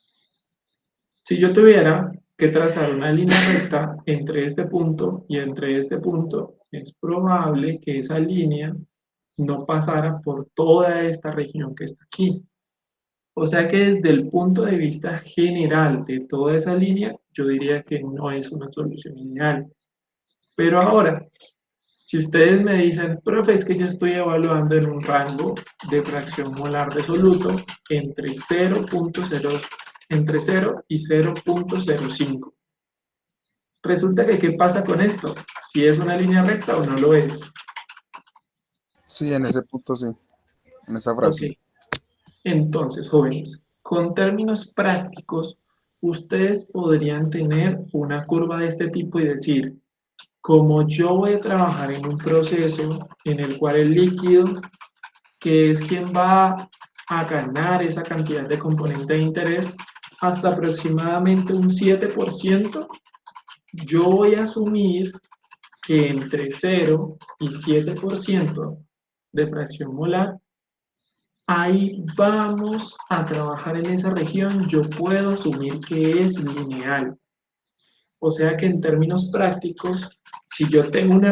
[SPEAKER 1] Si yo tuviera que trazar una línea recta entre este punto y entre este punto, es probable que esa línea no pasara por toda esta región que está aquí. O sea que desde el punto de vista general de toda esa línea, yo diría que no es una solución ideal. Pero ahora, si ustedes me dicen, profe, es que yo estoy evaluando en un rango de fracción molar de soluto entre 0.0, entre 0 y 0.05. Resulta que, ¿qué pasa con esto? Si es una línea recta o no lo es.
[SPEAKER 6] Sí, en ese punto sí, en esa
[SPEAKER 1] Ok,
[SPEAKER 6] frase.
[SPEAKER 1] entonces, jóvenes, con términos prácticos, ustedes podrían tener una curva de este tipo y decir, como yo voy a trabajar en un proceso en el cual el líquido, que es quien va a ganar esa cantidad de componente de interés, hasta aproximadamente un 7%, yo voy a asumir que entre 0 y 7% de fracción molar, ahí vamos a trabajar en esa región, yo puedo asumir que es lineal. O sea que en términos prácticos, si yo tengo una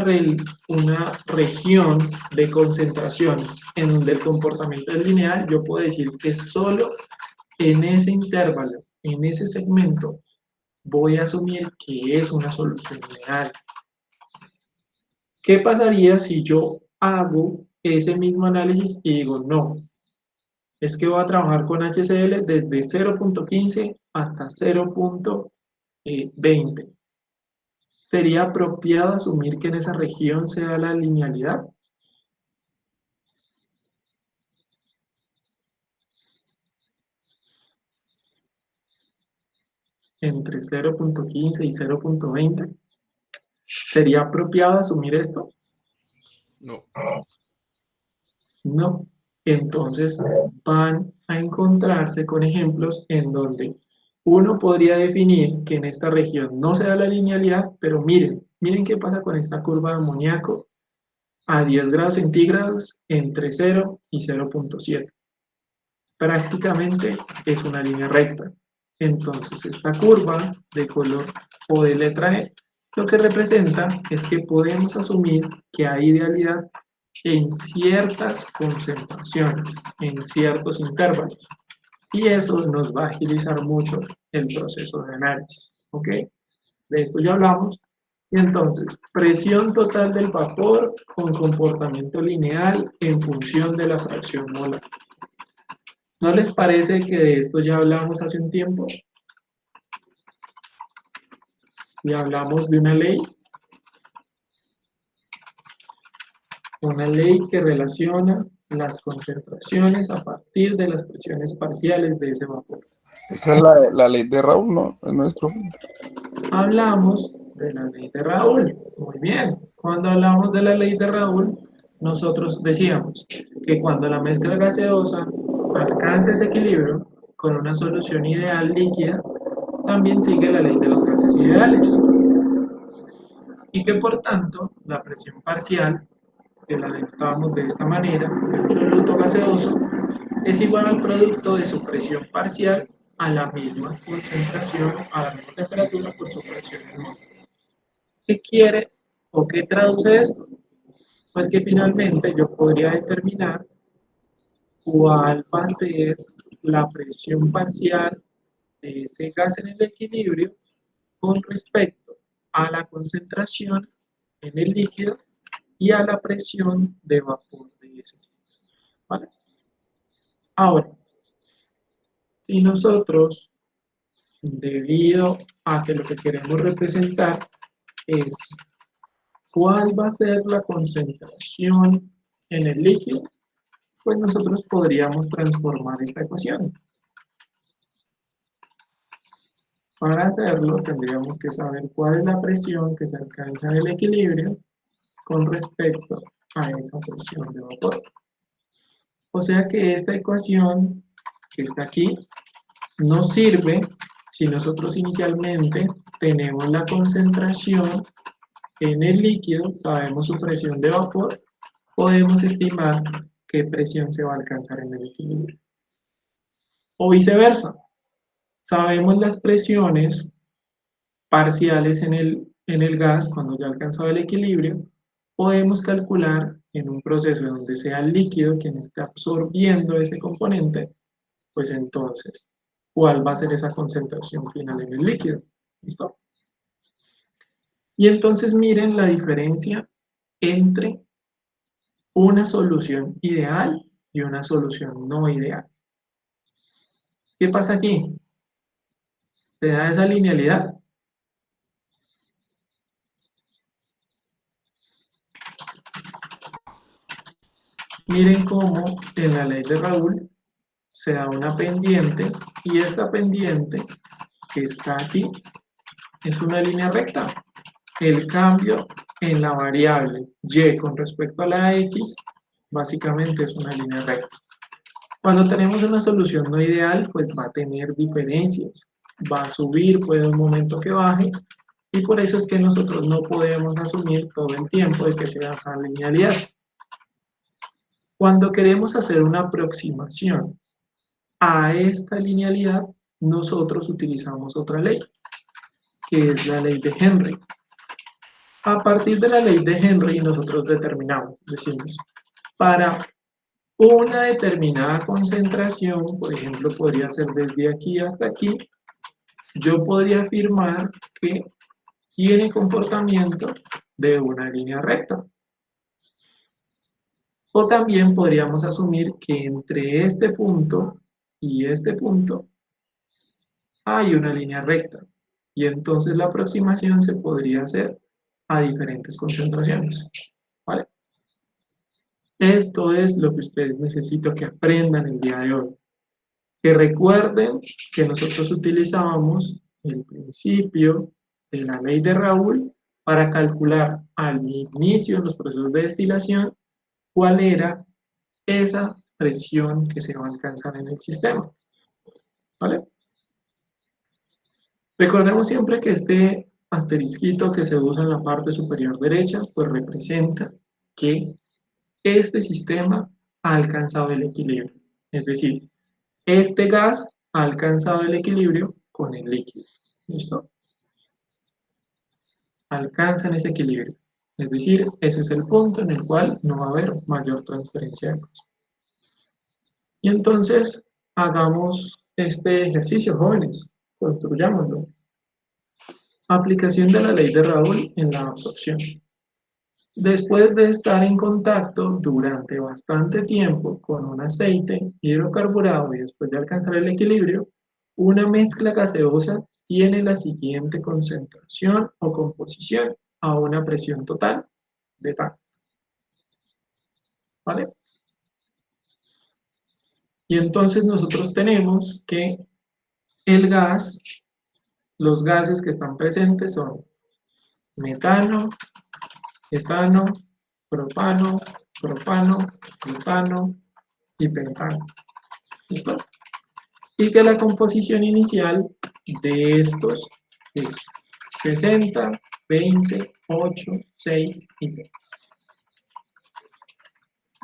[SPEAKER 1] región de concentraciones en donde el comportamiento es lineal, yo puedo decir que solo en ese intervalo, en ese segmento, voy a asumir que es una solución lineal. ¿Qué pasaría si yo hago ese mismo análisis y digo, no, es que voy a trabajar con HCl desde 0.15 hasta 0.20? ¿Sería apropiado asumir que en esa región se da la linealidad? Entre 0.15 y 0.20. ¿Sería apropiado asumir esto?
[SPEAKER 2] No,
[SPEAKER 1] No. Entonces van a encontrarse con ejemplos en donde uno podría definir que en esta región no se da la linealidad, pero miren qué pasa con esta curva de amoníaco a 10 grados centígrados entre 0 y 0.7. Prácticamente es una línea recta. Entonces esta curva de color o de letra E lo que representa es que podemos asumir que hay idealidad en ciertas concentraciones, en ciertos intervalos. Y eso nos va a agilizar mucho el proceso de análisis. ¿Ok? De esto ya hablamos. Y entonces, presión total del vapor con comportamiento lineal en función de la fracción molar. ¿No les parece que de esto ya hablamos hace un tiempo? Y hablamos de una ley que relaciona las concentraciones a partir de las presiones parciales de ese vapor.
[SPEAKER 6] Esa es la ley de Raúl, ¿no? No es profundo.
[SPEAKER 1] Hablamos de la ley de Raúl. Muy bien. Cuando hablamos de la ley de Raúl, nosotros decíamos que cuando la mezcla gaseosa alcanza ese equilibrio con una solución ideal líquida, también sigue la ley de los gases ideales. Y que por tanto, la presión parcial, que la denotábamos de esta manera, de un soluto gaseoso, es igual al producto de su presión parcial a la misma concentración, a la misma temperatura por su presión en mol. ¿Qué quiere o qué traduce esto? Pues que finalmente yo podría determinar cuál va a ser la presión parcial de ese gas en el equilibrio con respecto a la concentración en el líquido y a la presión de vapor de ese sistema. ¿Vale? Ahora, si nosotros, debido a que lo que queremos representar es cuál va a ser la concentración en el líquido, pues nosotros podríamos transformar esta ecuación. Para hacerlo tendríamos que saber cuál es la presión que se alcanza en el equilibrio con respecto a esa presión de vapor. O sea que esta ecuación que está aquí nos sirve si nosotros inicialmente tenemos la concentración en el líquido, sabemos su presión de vapor, podemos estimar qué presión se va a alcanzar en el equilibrio. O viceversa, sabemos las presiones parciales en el gas cuando ya ha alcanzado el equilibrio, podemos calcular en un proceso donde sea el líquido quien esté absorbiendo ese componente, pues entonces, ¿cuál va a ser esa concentración final en el líquido? ¿Listo? Y entonces miren la diferencia entre una solución ideal y una solución no ideal. ¿Qué pasa aquí? ¿Te da esa linealidad? Miren cómo en la ley de Raúl se da una pendiente y esta pendiente que está aquí es una línea recta. El cambio en la variable y con respecto a la x básicamente es una línea recta. Cuando tenemos una solución no ideal, pues va a tener diferencias, va a subir, puede un momento que baje, y por eso es que nosotros no podemos asumir todo el tiempo de que sea esa linealidad. Cuando queremos hacer una aproximación a esta linealidad, nosotros utilizamos otra ley, que es la ley de Henry. A partir de la ley de Henry, nosotros determinamos, decimos, para una determinada concentración, por ejemplo, podría ser desde aquí hasta aquí, yo podría afirmar que tiene comportamiento de una línea recta. O también podríamos asumir que entre este punto y este punto hay una línea recta. Y entonces la aproximación se podría hacer a diferentes concentraciones. ¿Vale? Esto es lo que ustedes necesito que aprendan el día de hoy. Que recuerden que nosotros utilizábamos el principio de la ley de Raúl para calcular al inicio de los procesos de destilación cuál era esa presión que se va a alcanzar en el sistema. ¿Vale? Recordemos siempre que este asterisquito que se usa en la parte superior derecha, pues representa que este sistema ha alcanzado el equilibrio. Es decir, este gas ha alcanzado el equilibrio con el líquido. ¿Listo? Alcanzan ese equilibrio. Es decir, ese es el punto en el cual no va a haber mayor transferencia de masa. Y entonces, hagamos este ejercicio, jóvenes. Construyámoslo. Aplicación de la ley de Raoul en la absorción. Después de estar en contacto durante bastante tiempo con un aceite hidrocarburado y después de alcanzar el equilibrio, una mezcla gaseosa tiene la siguiente concentración o composición a una presión total de tanto. ¿Vale? Y entonces nosotros tenemos que el gas, los gases que están presentes son metano, etano, propano, propano, butano y pentano. ¿Listo? Y que la composición inicial de estos es 60, 20, 8, 6 y 6.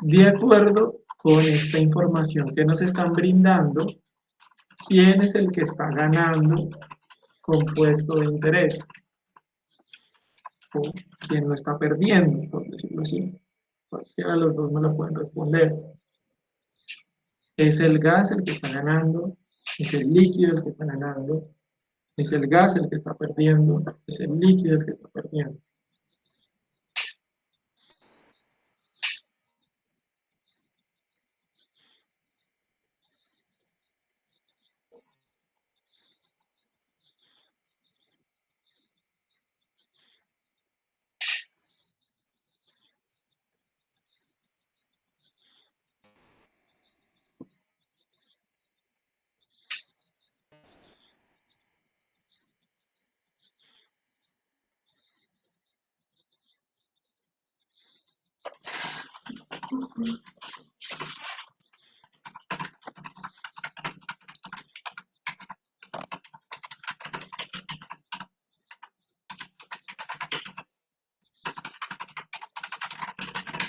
[SPEAKER 1] De acuerdo con esta información que nos están brindando, ¿quién es el que está ganando compuesto de interés? ¿O quién lo está perdiendo, por decirlo así? Cualquiera de los dos me lo pueden responder. ¿Es el gas el que está ganando? ¿Es el líquido el que está ganando? ¿Es el gas el que está perdiendo? ¿Es el líquido el que está perdiendo?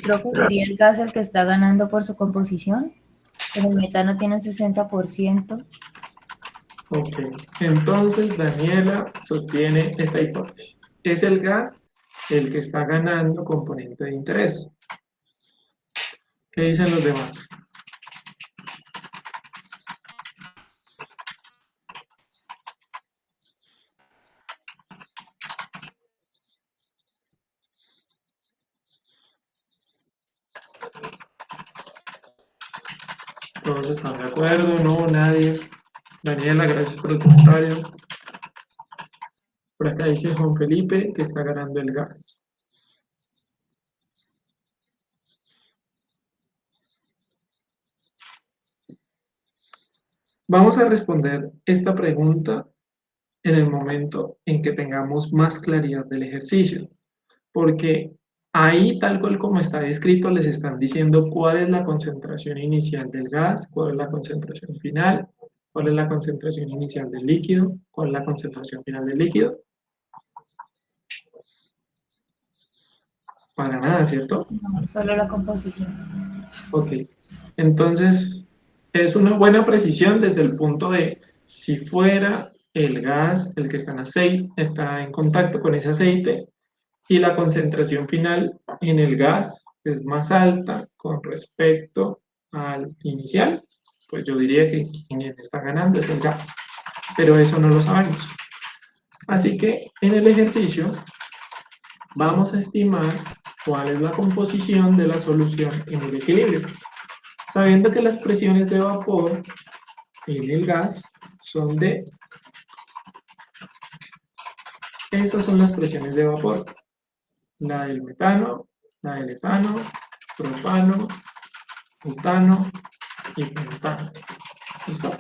[SPEAKER 5] Creo que sería el gas el que está ganando por su composición. Pero el metano tiene un 60%.
[SPEAKER 1] Ok, entonces Daniela sostiene esta hipótesis. Es el gas el que está ganando componente de interés. ¿Qué dicen los demás? ¿Todos están de acuerdo? ¿No? ¿Nadie? Daniela, gracias por el comentario. Por acá dice Juan Felipe que está ganando el gas. Vamos a responder esta pregunta en el momento en que tengamos más claridad del ejercicio, porque ahí, tal cual como está descrito, les están diciendo cuál es la concentración inicial del gas, cuál es la concentración final, cuál es la concentración inicial del líquido, cuál es la concentración final del líquido. Para nada, ¿cierto?
[SPEAKER 5] No, solo la composición.
[SPEAKER 1] Ok. Entonces, es una buena precisión desde el punto de si fuera el gas el que está en aceite, está en contacto con ese aceite, y la concentración final en el gas es más alta con respecto al inicial, pues yo diría que quien está ganando es el gas, pero eso no lo sabemos. Así que en el ejercicio vamos a estimar cuál es la composición de la solución en el equilibrio, sabiendo que las presiones de vapor en el gas son de, esas son las presiones de vapor, la del metano, la del etano, propano, butano y pentano. ¿Listo?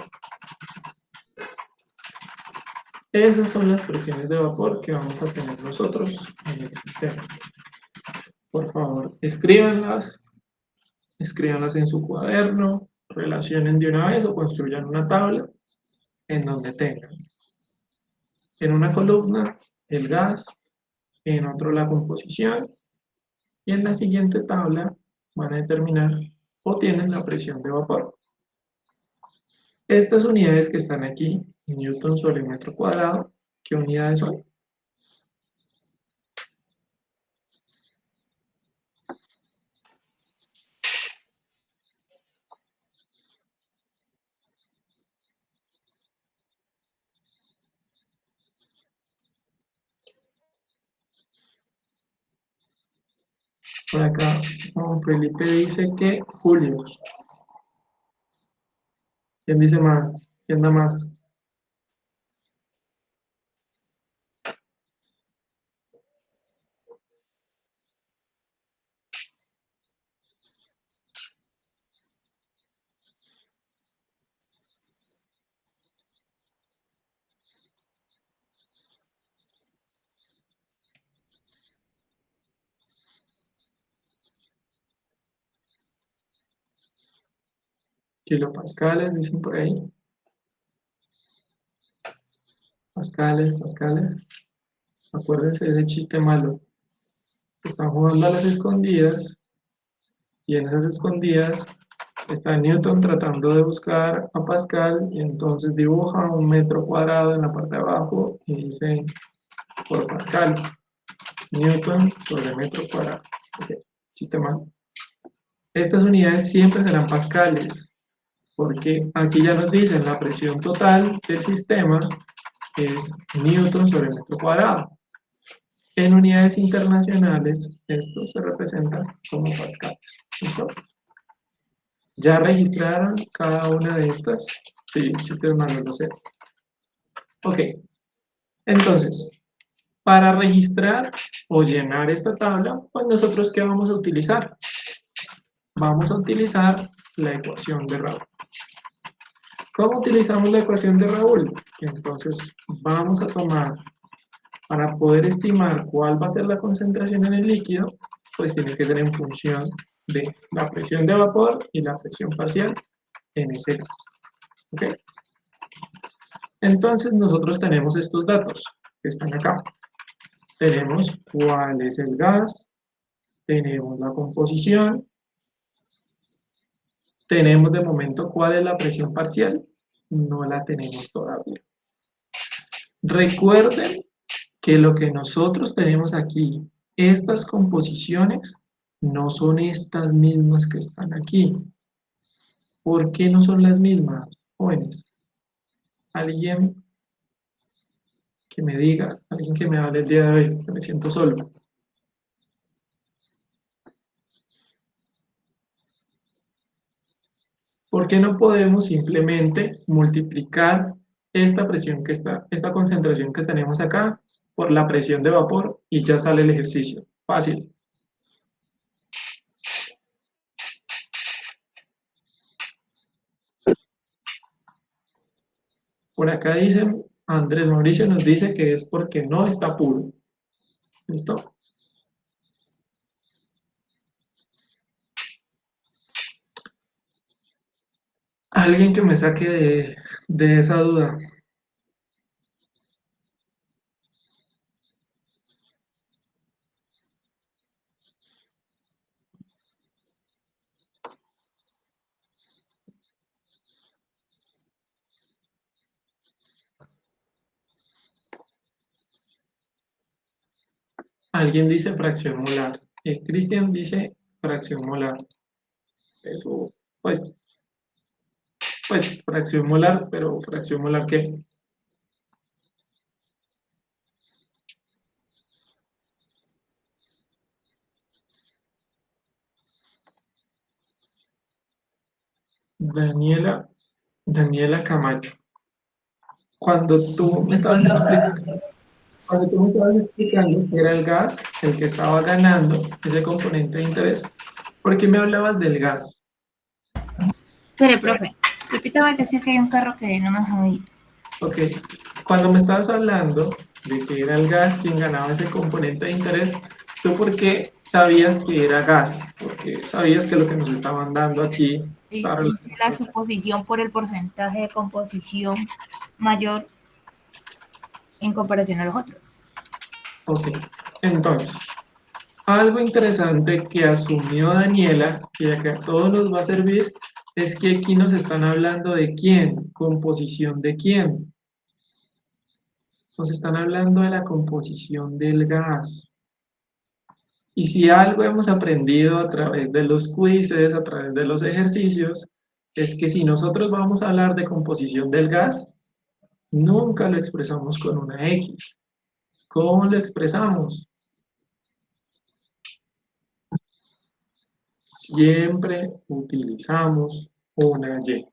[SPEAKER 1] Esas son las presiones de vapor que vamos a tener nosotros en el sistema. Por favor, escríbanlas en su cuaderno, relacionen de una vez o construyan una tabla en donde tengan en una columna el gas, en otro la composición y en la siguiente tabla van a determinar o tienen la presión de vapor. Estas unidades que están aquí, newton sobre metro cuadrado, ¿qué unidades son? Por acá, Juan Felipe dice que Julio. ¿Quién dice más? ¿Quién da más? Kilopascales, dicen por ahí. Pascales, pascales. Acuérdense de ese chiste malo. Están jugando a las escondidas y en esas escondidas está Newton tratando de buscar a Pascal y entonces dibuja un metro cuadrado en la parte de abajo y dice por Pascal, Newton sobre metro cuadrado. Okay, chiste malo. Estas unidades siempre serán pascales, porque aquí ya nos dicen la presión total del sistema es Newton sobre metro cuadrado. En unidades internacionales, esto se representa como pascales. ¿Listo? ¿Ya registraron cada una de estas? Sí, chistes malos, lo sé. Ok, entonces, para registrar o llenar esta tabla, pues nosotros ¿qué vamos a utilizar? Vamos a utilizar la ecuación de Raúl. ¿Cómo utilizamos la ecuación de Raúl? Entonces, vamos a tomar, para poder estimar cuál va a ser la concentración en el líquido, pues tiene que ser en función de la presión de vapor y la presión parcial en ese gas. ¿Ok? Entonces, nosotros tenemos estos datos que están acá. Tenemos cuál es el gas, tenemos la composición, tenemos de momento cuál es la presión parcial, no la tenemos todavía. Recuerden que lo que nosotros tenemos aquí, estas composiciones, no son estas mismas que están aquí. ¿Por qué no son las mismas, jóvenes? Alguien que me diga, alguien que me hable el día de hoy, que me siento solo. ¿Por qué no podemos simplemente multiplicar esta presión que está, esta concentración que tenemos acá por la presión de vapor y ya sale el ejercicio? Fácil. Por acá dicen, Andrés Mauricio nos dice que es porque no está puro. ¿Listo? Alguien que me saque de esa duda. Alguien dice fracción molar. Cristian dice fracción molar. Eso, pues fracción molar, pero fracción molar ¿qué? Daniela Camacho. Cuando tú me estabas explicando que era el gas el que estaba ganando ese componente de interés, ¿por qué me hablabas del gas?
[SPEAKER 5] Espere, profe, repítame que es que aquí hay un carro que no me deja oír.
[SPEAKER 1] Ok, cuando me estabas hablando de que era el gas quien ganaba ese componente de interés, ¿tú por qué sabías que era gas? Porque sabías que lo que nos estaban dando aquí estaba
[SPEAKER 5] Hice la
[SPEAKER 1] relacionado.
[SPEAKER 5] suposición por el porcentaje de composición mayor en comparación a los otros.
[SPEAKER 1] Ok, entonces, algo interesante que asumió Daniela, y que a todos nos va a servir, es que aquí nos están hablando de quién, composición de quién. Nos están hablando de la composición del gas. Y si algo hemos aprendido a través de los quizzes, a través de los ejercicios, es que si nosotros vamos a hablar de composición del gas, nunca lo expresamos con una X. ¿Cómo lo expresamos? Siempre utilizamos una Y.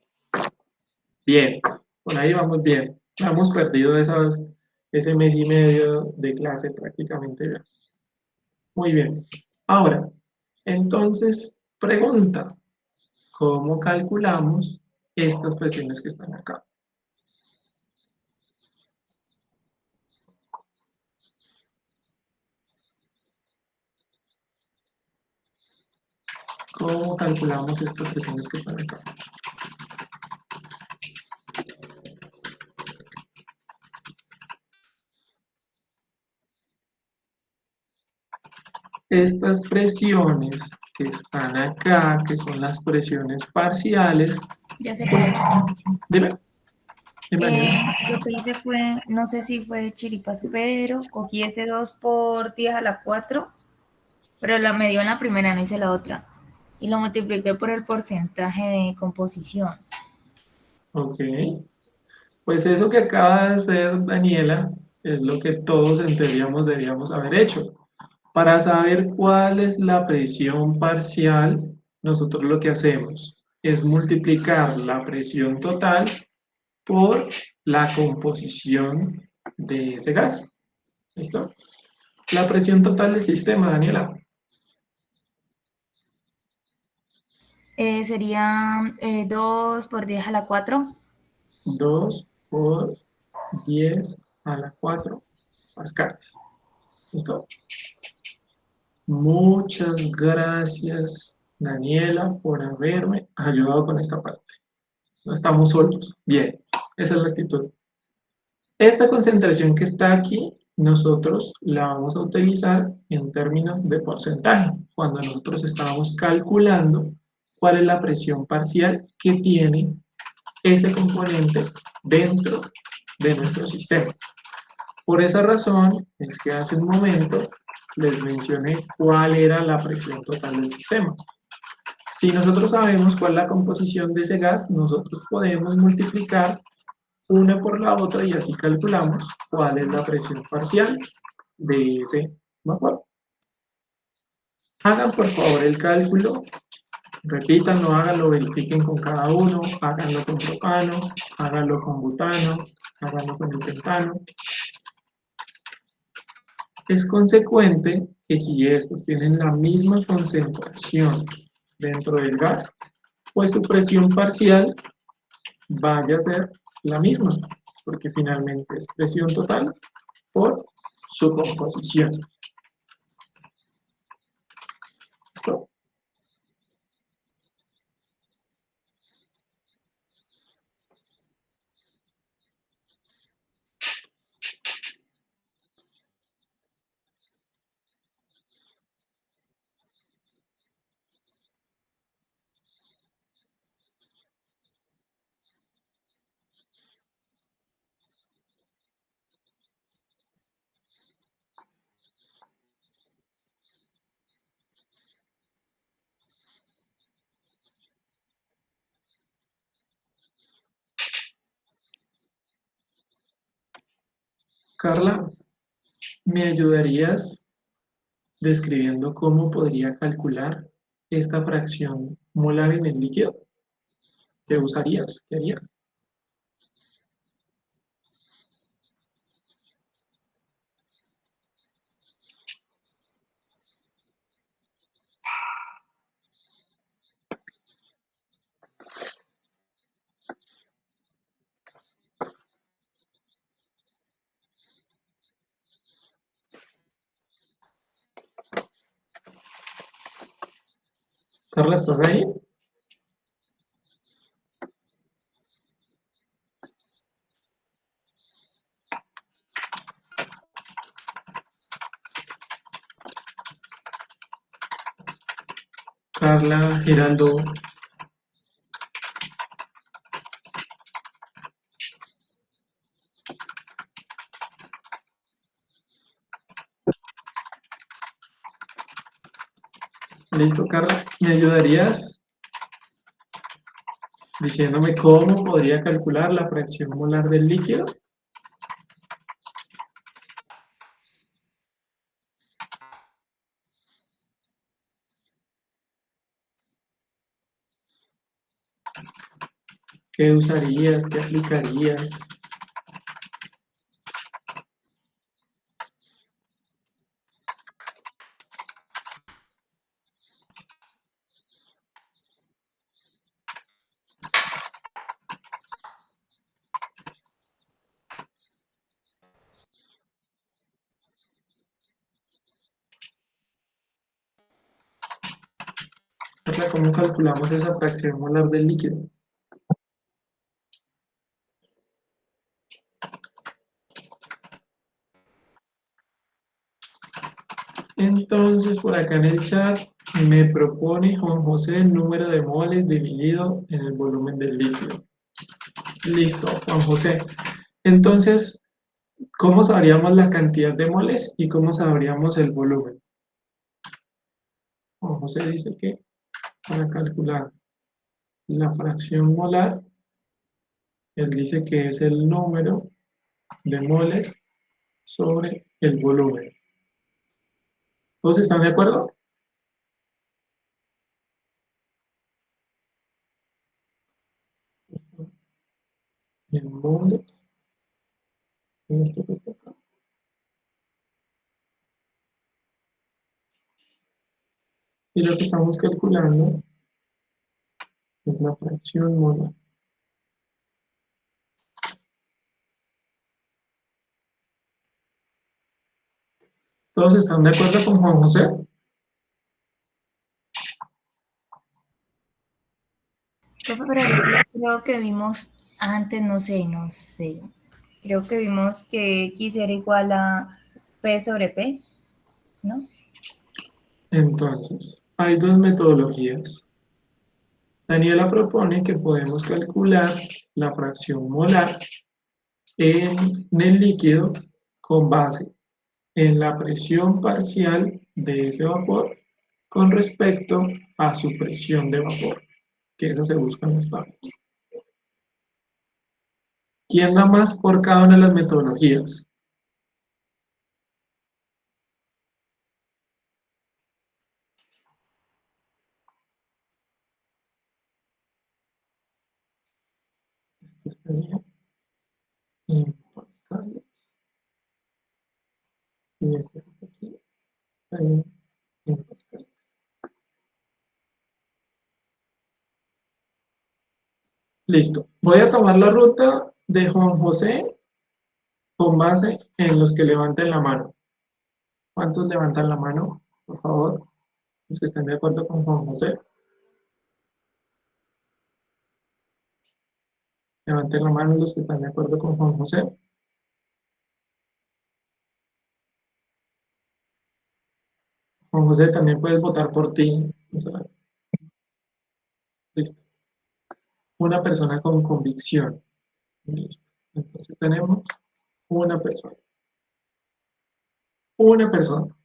[SPEAKER 1] Bien, por ahí vamos bien. Hemos perdido ese mes y medio de clase prácticamente ya. Muy bien. Ahora, entonces, pregunta, ¿cómo calculamos estas presiones que están acá? ¿Cómo calculamos estas presiones que están acá? Estas presiones que están acá, que son las presiones parciales,
[SPEAKER 5] Ya sé
[SPEAKER 1] pues,
[SPEAKER 5] cuál.
[SPEAKER 1] dime, Daniela.
[SPEAKER 5] Lo que hice fue, no sé si fue de chiripas, pero cogí ese 2 por 10 a la 4, pero me dio en la primera, no hice la otra. Y lo multipliqué por el porcentaje de composición.
[SPEAKER 1] Ok, pues eso que acaba de hacer Daniela es lo que todos en teoría deberíamos haber hecho. Para saber cuál es la presión parcial, nosotros lo que hacemos es multiplicar la presión total por la composición de ese gas. ¿Listo? La presión total del sistema, Daniela.
[SPEAKER 5] Sería 2 por 10 a la 4.
[SPEAKER 1] 2 por 10 a la 4 pascales. ¿Listo? Muchas gracias, Daniela, por haberme ayudado con esta parte. No estamos solos. Bien, esa es la actitud. Esta concentración que está aquí, nosotros la vamos a utilizar en términos de porcentaje, cuando nosotros estábamos calculando cuál es la presión parcial que tiene ese componente dentro de nuestro sistema. Por esa razón, es que hace un momento les mencioné cuál era la presión total del sistema. Si nosotros sabemos cuál es la composición de ese gas, nosotros podemos multiplicar una por la otra y así calculamos cuál es la presión parcial de ese vapor. Hagan por favor el cálculo, repítanlo, háganlo, verifiquen con cada uno, háganlo con propano, háganlo con butano, háganlo con el pentano. Es consecuente que si estos tienen la misma concentración dentro del gas, pues su presión parcial vaya a ser la misma, porque finalmente es presión total por su composición. ¿Listo? Carla, ¿me ayudarías describiendo cómo podría calcular esta fracción molar en el líquido? ¿Qué usarías? ¿Qué harías? Carla, ¿estás ahí? Carla, Geraldo, listo, Carla, ¿me ayudarías diciéndome cómo podría calcular la fracción molar del líquido? ¿Qué usarías? ¿Qué aplicarías? Carla, ¿cómo calculamos esa fracción molar del líquido? Entonces, por acá en el chat me propone Juan José el número de moles dividido en el volumen del líquido. Listo, Juan José. Entonces, ¿cómo sabríamos la cantidad de moles y cómo sabríamos el volumen? Juan José dice que para calcular la fracción molar, él dice que es el número de moles sobre el volumen. ¿Todos están de acuerdo? En moles, en esto que está acá. Y lo que estamos calculando es la fracción molar. ¿Todos están de acuerdo con Juan José?
[SPEAKER 5] Profe, pero ahorita creo que vimos antes, no sé. Creo que vimos que X era igual a P sobre P, ¿no?
[SPEAKER 1] Entonces, hay dos metodologías. Daniela propone que podemos calcular la fracción molar en el líquido con base en la presión parcial de ese vapor con respecto a su presión de vapor, que esa se busca en las tablas. ¿Quién da más por cada una de las metodologías? Esto estaría en pascales y este que está aquí estaría en pascales. Listo. Voy a tomar la ruta de Juan José con base en los que levanten la mano. ¿Cuántos levantan la mano? Por favor, los que estén de acuerdo con Juan José. Levanten la mano los que están de acuerdo con Juan José. Juan José, también puedes votar por ti. O sea, listo. Una persona con convicción. Listo. Entonces tenemos una persona. Una persona.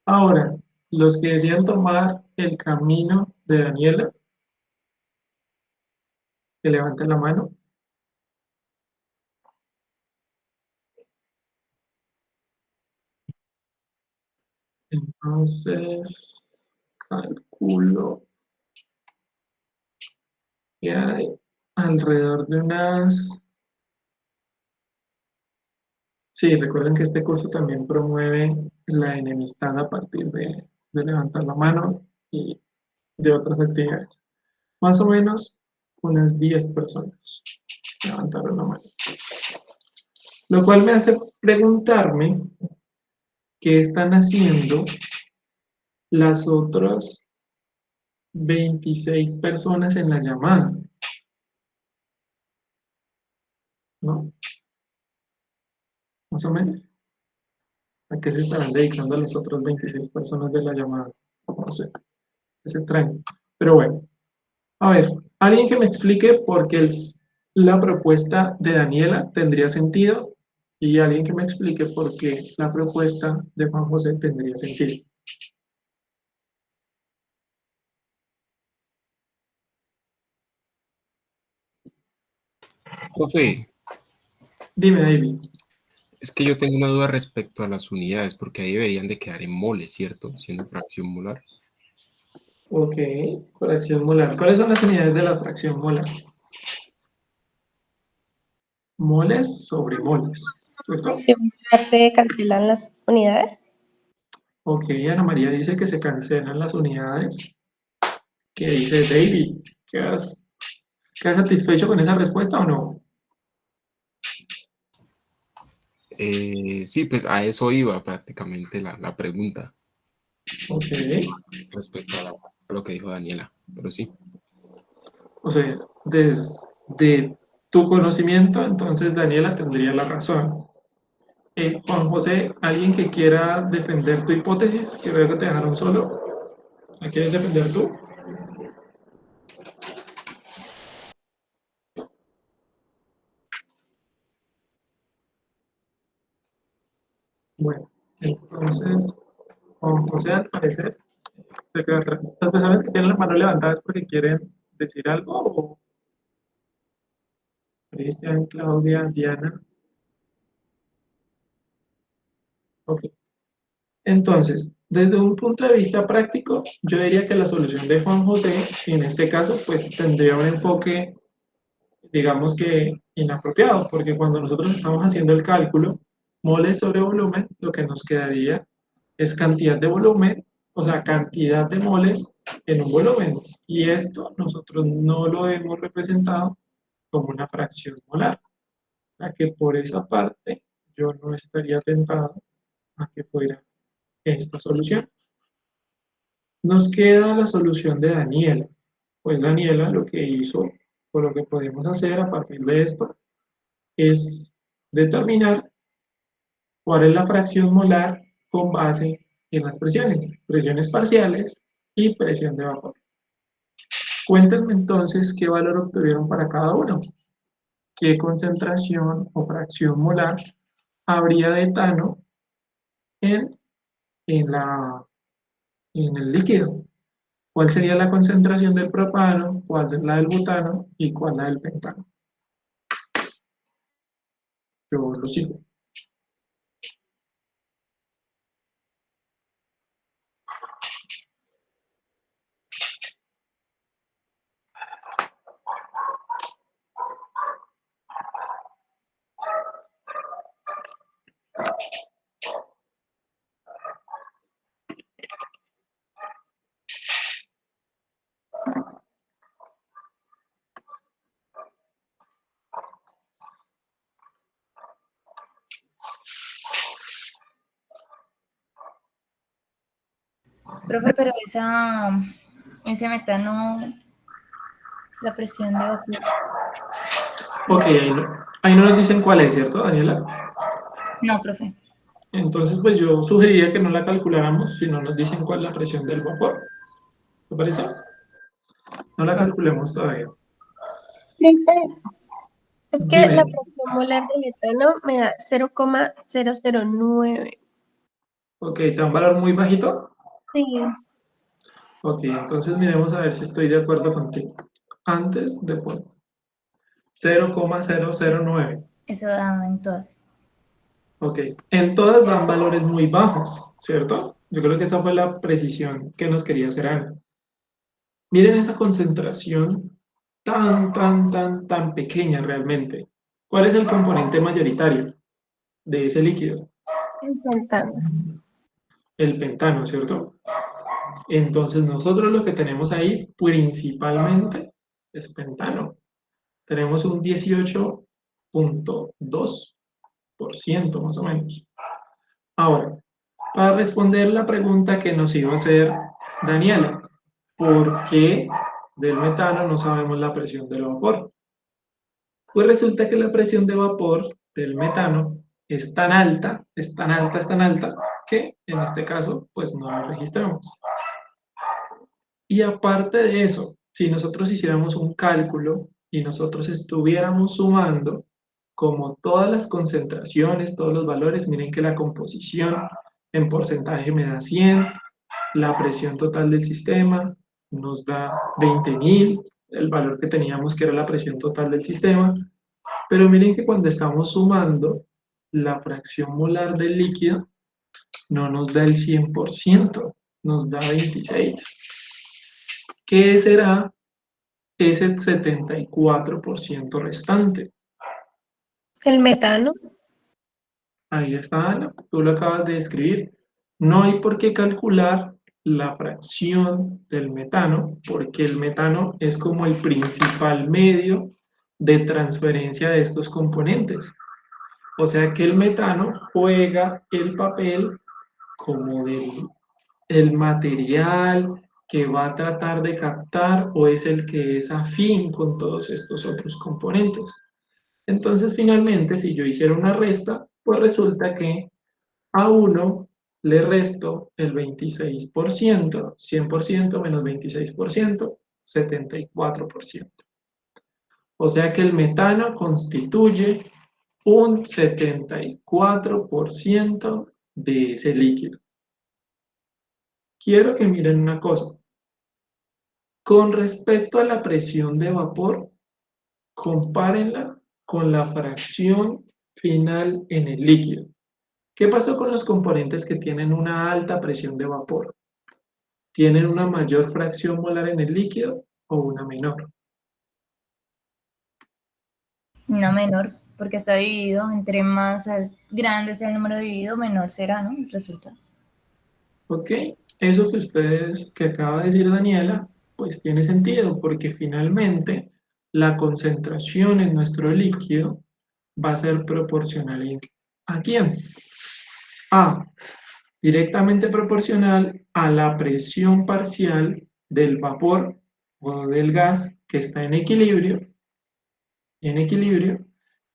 [SPEAKER 1] Ahora, los que decían tomar el camino de Daniela, que levanten la mano. Entonces, calculo que hay alrededor de unas... Sí, recuerden que este curso también promueve la enemistad a partir de levantar la mano y de otras actividades. Más o menos unas 10 personas levantaron la mano. Lo cual me hace preguntarme qué están haciendo las otras 26 personas en la llamada, ¿no? Más o menos. ¿A qué se estarán dedicando las otras 26 personas de la llamada? No sé, es extraño. Pero bueno, a ver, alguien que me explique por qué la propuesta de Daniela tendría sentido y alguien que me explique por qué la propuesta de Juan José tendría sentido.
[SPEAKER 2] Profe,
[SPEAKER 1] Dime, David.
[SPEAKER 2] es que yo tengo una duda respecto a las unidades, porque ahí deberían de quedar en moles, ¿cierto? Siendo fracción molar.
[SPEAKER 1] Ok, fracción molar. ¿Cuáles son las unidades de la fracción molar? Moles sobre moles, ¿cierto?
[SPEAKER 3] Si se cancelan las unidades.
[SPEAKER 1] Ok, Ana María dice que se cancelan las unidades. ¿Qué dice David? ¿Quedas satisfecho con esa respuesta o no?
[SPEAKER 2] Sí, pues a eso iba prácticamente la pregunta
[SPEAKER 1] Ok.
[SPEAKER 2] respecto a lo que dijo Daniela, pero sí.
[SPEAKER 1] O sea, desde tu conocimiento, entonces Daniela tendría la razón. Juan José, ¿alguien que quiera defender tu hipótesis? Que veo que te dejaron solo. ¿La quieres defender tú? Bueno, entonces, Juan José, al parecer, se queda atrás. Las personas que tienen la mano levantada es porque quieren decir algo, o Cristian, Claudia, Diana. Ok. Entonces, desde un punto de vista práctico, yo diría que la solución de Juan José, en este caso, pues tendría un enfoque, digamos que inapropiado, porque cuando nosotros estamos haciendo el cálculo, moles sobre volumen, lo que nos quedaría es cantidad de volumen, o sea, cantidad de moles en un volumen. Y esto nosotros no lo hemos representado como una fracción molar. A que por esa parte yo no estaría tentado a que fuera esta solución. Nos queda la solución de Daniela. Pues Daniela lo que hizo, o lo que podemos hacer a partir de esto, es determinar cuál es la fracción molar con base en las presiones parciales y presión de vapor. Cuéntenme entonces qué valor obtuvieron para cada uno, qué concentración o fracción molar habría de etano en, en, la, en el líquido. ¿Cuál sería la concentración del propano? ¿Cuál es la del butano? ¿Y cuál la del pentano? Yo lo sigo.
[SPEAKER 5] Profe, pero ese metano, la presión de vapor.
[SPEAKER 1] Ok, ahí no nos dicen cuál es, ¿cierto, Daniela?
[SPEAKER 5] No, profe.
[SPEAKER 1] Entonces, pues yo sugeriría que no la calculáramos si no nos dicen cuál es la presión del vapor. ¿Te parece? No la calculemos todavía.
[SPEAKER 3] Es que
[SPEAKER 1] Dime.
[SPEAKER 3] la presión molar del etano me da 0,009.
[SPEAKER 1] Ok, ¿te da un valor muy bajito?
[SPEAKER 3] Sí,
[SPEAKER 1] Ok, entonces miremos a ver si estoy de acuerdo contigo. Antes de poner 0,009.
[SPEAKER 5] Eso da en todas.
[SPEAKER 1] Ok, en todas dan valores muy bajos, ¿cierto? Yo creo que esa fue la precisión que nos quería hacer Ana. Miren esa concentración tan pequeña realmente. ¿Cuál es el componente mayoritario de ese líquido?
[SPEAKER 3] el pentano.
[SPEAKER 1] El pentano, ¿cierto? Entonces nosotros lo que tenemos ahí principalmente es pentano. Tenemos un 18,2% más o menos. Ahora, para responder la pregunta que nos iba a hacer Daniela, ¿por qué del metano no sabemos la presión del vapor? Pues resulta que la presión de vapor del metano es tan alta, es tan alta, que en este caso, pues no la registramos. Y aparte de eso, si nosotros hiciéramos un cálculo y nosotros estuviéramos sumando como todas las concentraciones, todos los valores, miren que la composición en porcentaje me da 100, la presión total del sistema nos da 20.000, el valor que teníamos que era la presión total del sistema, pero miren que cuando estamos sumando la fracción molar del líquido, no nos da el 100%, nos da 26. ¿Qué será ese 74% restante.
[SPEAKER 3] El metano.
[SPEAKER 1] Ahí está, Ana, tú lo acabas de describir. No hay por qué calcular la fracción del metano, porque el metano es como el principal medio de transferencia de estos componentes. O sea que el metano juega el papel como el material que va a tratar de captar o es el que es afín con todos estos otros componentes. Entonces, finalmente, si yo hiciera una resta, pues resulta que a 1 le resto el 26%, 100% menos 26%, 74%. O sea que el metano constituye un 74% de ese líquido. Quiero que miren una cosa. Con respecto a la presión de vapor, compárenla con la fracción final en el líquido. ¿Qué pasó con los componentes que tienen una alta presión de vapor? ¿Tienen una mayor fracción molar en el líquido o una menor?
[SPEAKER 5] Una menor, porque está dividido, entre más grande sea el número dividido, menor será, ¿no? El resultado.
[SPEAKER 1] ¿Ok? Eso que acaba de decir Daniela, pues tiene sentido, porque finalmente la concentración en nuestro líquido va a ser proporcional ¿a quién? Directamente proporcional a la presión parcial del vapor o del gas que está en equilibrio,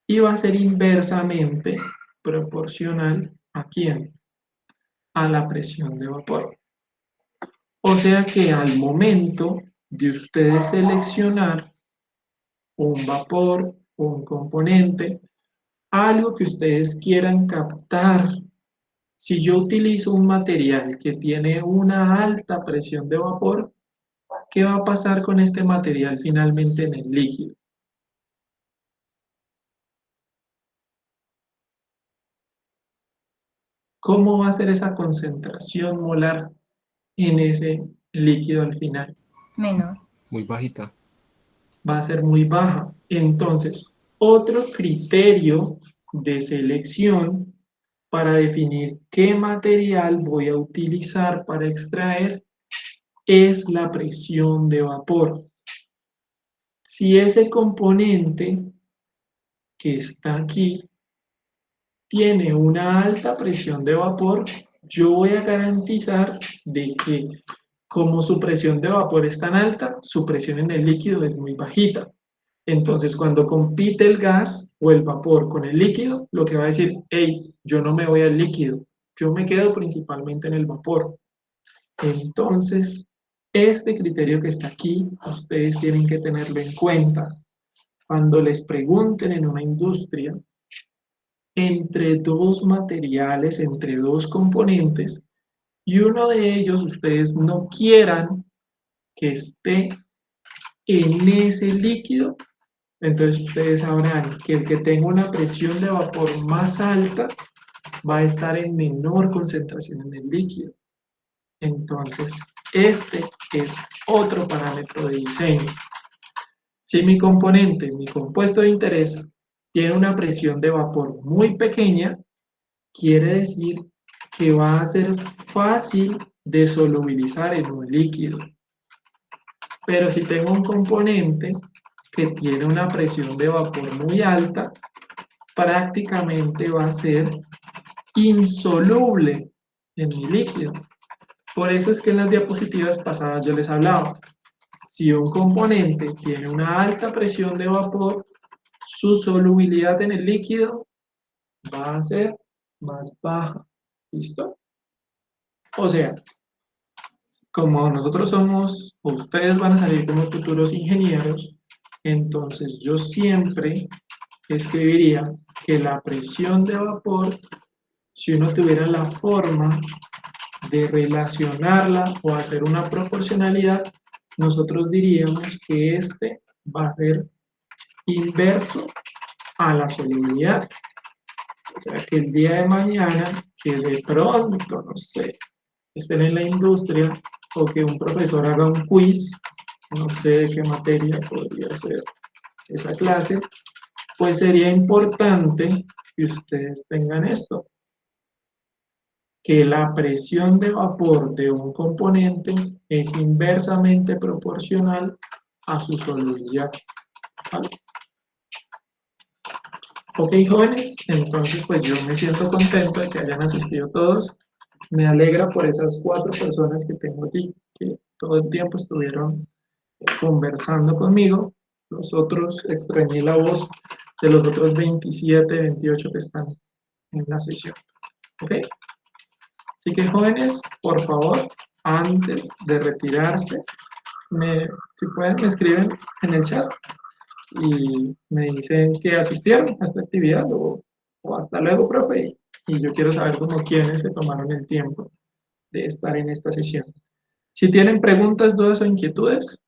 [SPEAKER 1] y va a ser inversamente proporcional ¿a quién? A la presión de vapor. O sea que al momento de ustedes seleccionar un vapor, un componente, algo que ustedes quieran captar, si yo utilizo un material que tiene una alta presión de vapor, ¿qué va a pasar con este material finalmente en el líquido? ¿Cómo va a ser esa concentración molar en ese líquido al final?
[SPEAKER 5] Menor.
[SPEAKER 2] Muy bajita.
[SPEAKER 1] Va a ser muy baja. Entonces, otro criterio de selección para definir qué material voy a utilizar para extraer es la presión de vapor. Si ese componente que está aquí tiene una alta presión de vapor, yo voy a garantizar de que como su presión de vapor es tan alta, su presión en el líquido es muy bajita. Entonces, cuando compite el gas o el vapor con el líquido, lo que va a decir, hey, yo no me voy al líquido, yo me quedo principalmente en el vapor. Entonces, este criterio que está aquí, ustedes tienen que tenerlo en cuenta. Cuando les pregunten en una industria, entre dos materiales, entre dos componentes, y uno de ellos ustedes no quieran que esté en ese líquido, entonces ustedes sabrán que el que tenga una presión de vapor más alta va a estar en menor concentración en el líquido. Entonces, este es otro parámetro de diseño. Si mi componente, mi compuesto de interés, tiene una presión de vapor muy pequeña, quiere decir que va a ser fácil de solubilizar en un líquido. Pero si tengo un componente que tiene una presión de vapor muy alta, prácticamente va a ser insoluble en mi líquido. Por eso es que en las diapositivas pasadas yo les hablaba. Si un componente tiene una alta presión de vapor, su solubilidad en el líquido va a ser más baja. ¿Listo? O sea, como nosotros somos, o ustedes van a salir como futuros ingenieros, entonces yo siempre escribiría que la presión de vapor, si uno tuviera la forma de relacionarla o hacer una proporcionalidad, nosotros diríamos que este va a ser inverso a la solubilidad. O sea que el día de mañana, que de pronto, no sé, estén en la industria o que un profesor haga un quiz no sé de qué materia podría ser esa clase, pues sería importante que ustedes tengan esto, que la presión de vapor de un componente es inversamente proporcional a su solubilidad. ¿Vale? Ok, jóvenes, entonces pues yo me siento contento de que hayan asistido todos. Me alegra por esas 4 personas que tengo aquí, que todo el tiempo estuvieron conversando conmigo. Los otros, extrañé la voz de los otros 27, 28 que están en la sesión. ¿Ok? Así que jóvenes, por favor, antes de retirarse, si pueden, me escriben en el chat y me dicen que asistieron a esta actividad o hasta luego, profe. Y yo quiero saber cómo quiénes se tomaron el tiempo de estar en esta sesión. Si tienen preguntas, dudas o inquietudes,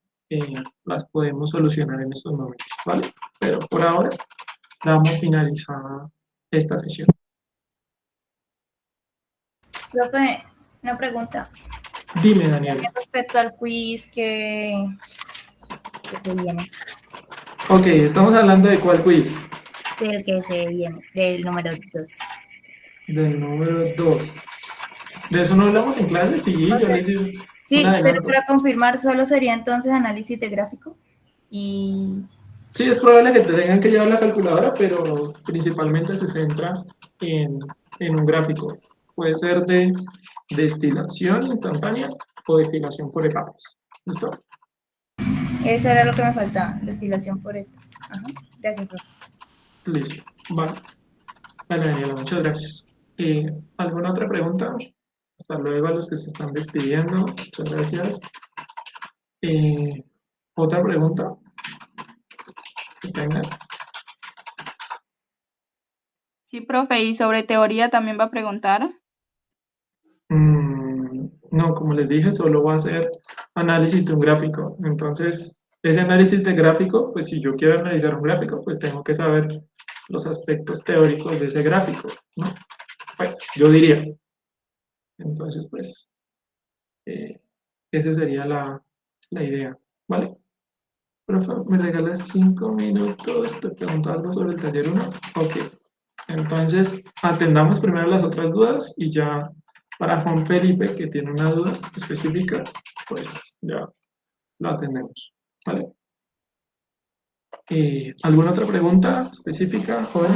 [SPEAKER 1] las podemos solucionar en estos momentos, ¿vale? Pero por ahora, damos finalizada esta sesión.
[SPEAKER 5] Profe, una pregunta.
[SPEAKER 1] Dime, Daniel.
[SPEAKER 5] Respecto al quiz que se viene,
[SPEAKER 1] Ok, estamos hablando de cuál quiz.
[SPEAKER 5] del que se viene, del número 2.
[SPEAKER 1] Del número 2. ¿De eso no hablamos en clase? Sí, yo les di un
[SPEAKER 5] Sí, pero
[SPEAKER 1] adelanto.
[SPEAKER 5] para confirmar, solo sería entonces análisis de gráfico y...
[SPEAKER 1] Sí, es probable que te tengan que llevar la calculadora, pero principalmente se centra en un gráfico. Puede ser de destilación instantánea o destilación por etapas. ¿Listo?
[SPEAKER 5] Eso era lo que me faltaba, destilación por etapas. Ajá, gracias, profe.
[SPEAKER 1] Listo. Vale. Vale, Daniela, muchas gracias. ¿Alguna otra pregunta? Hasta luego a los que se están despidiendo. Muchas gracias. ¿Otra pregunta que tengan?
[SPEAKER 7] Sí, profe, y sobre teoría también va a preguntar.
[SPEAKER 1] No, como les dije, solo va a ser análisis de un gráfico. Entonces, ese análisis de gráfico, pues si yo quiero analizar un gráfico, pues tengo que saber los aspectos teóricos de ese gráfico, ¿no? Pues yo diría. Entonces, pues, esa sería la idea, ¿vale? Profe, ¿me regalas 5 minutos? ¿Te pregunto algo sobre el taller 1? Ok. Entonces, atendamos primero las otras dudas y ya para Juan Felipe, que tiene una duda específica, pues ya lo atendemos, ¿vale? ¿Alguna otra pregunta específica, joven?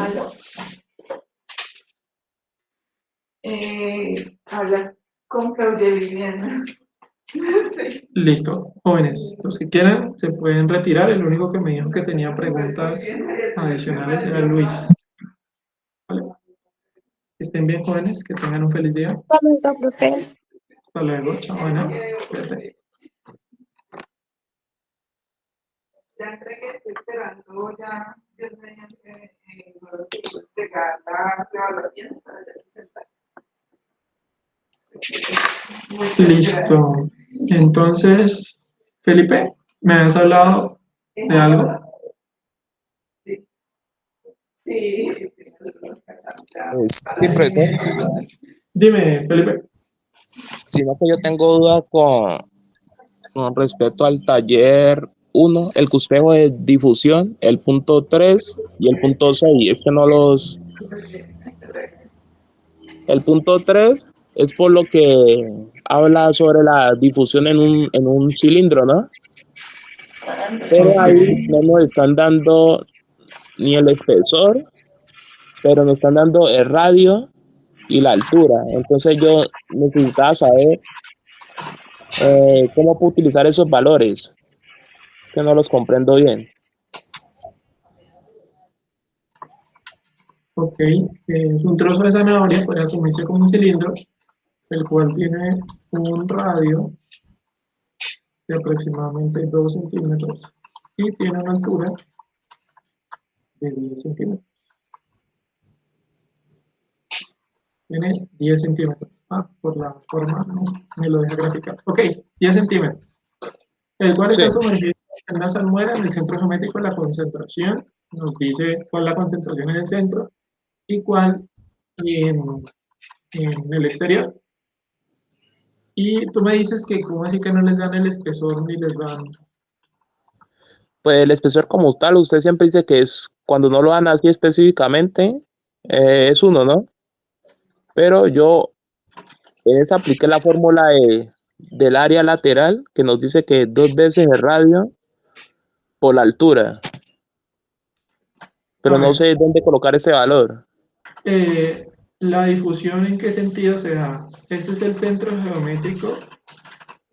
[SPEAKER 8] Hablas con Claudia Viviana. Sí.
[SPEAKER 1] Listo, jóvenes, los que quieran se pueden retirar. El único que me dijo que tenía preguntas adicionales era Luis. ¿Vale? Que estén bien, jóvenes, que tengan un feliz día.
[SPEAKER 3] Momento, profe.
[SPEAKER 1] Hasta luego, chao, Ana. Cuídate.
[SPEAKER 8] Ya entregué, estoy esperando ya, Dios mediante, entregar las evaluaciones para el 60.
[SPEAKER 1] Listo. Entonces, Felipe, ¿me has hablado de algo?
[SPEAKER 8] Sí. Sí.
[SPEAKER 9] Sí, profesor.
[SPEAKER 1] Dime, Felipe.
[SPEAKER 9] Sino que yo tengo dudas con respecto al taller 1, el cuspejo de difusión, el punto 3 y el punto 6. Es que no los... El punto 3 es por lo que habla sobre la difusión en un cilindro, ¿no? Pero ahí no nos están dando ni el espesor, pero nos están dando el radio y la altura. Entonces yo necesitaba saber cómo puedo utilizar esos valores. Es que no los comprendo bien.
[SPEAKER 1] Ok, es un trozo de zanahoria, puede asumirse como un cilindro, el cual tiene un radio de aproximadamente 2 centímetros y tiene una altura de 10 centímetros. Tiene 10 centímetros. Por la forma no me lo deja graficar. Ok, 10 centímetros. El cual está
[SPEAKER 9] Sí,
[SPEAKER 1] sumergido en una salmuera en el centro geométrico de la concentración. Nos dice cuál es la concentración en el centro y cuál en el exterior. Y tú me dices que cómo así que no les dan el espesor ni les dan
[SPEAKER 9] Pues el espesor como tal, usted siempre dice que es, cuando no lo dan así específicamente, es 1, ¿no? Pero yo en esa apliqué la fórmula del área lateral, que nos dice que 2 veces el radio por la altura,
[SPEAKER 1] A
[SPEAKER 9] pero no
[SPEAKER 1] ver,
[SPEAKER 9] sé dónde colocar ese valor.
[SPEAKER 1] la difusión en qué sentido se da. Este es el centro geométrico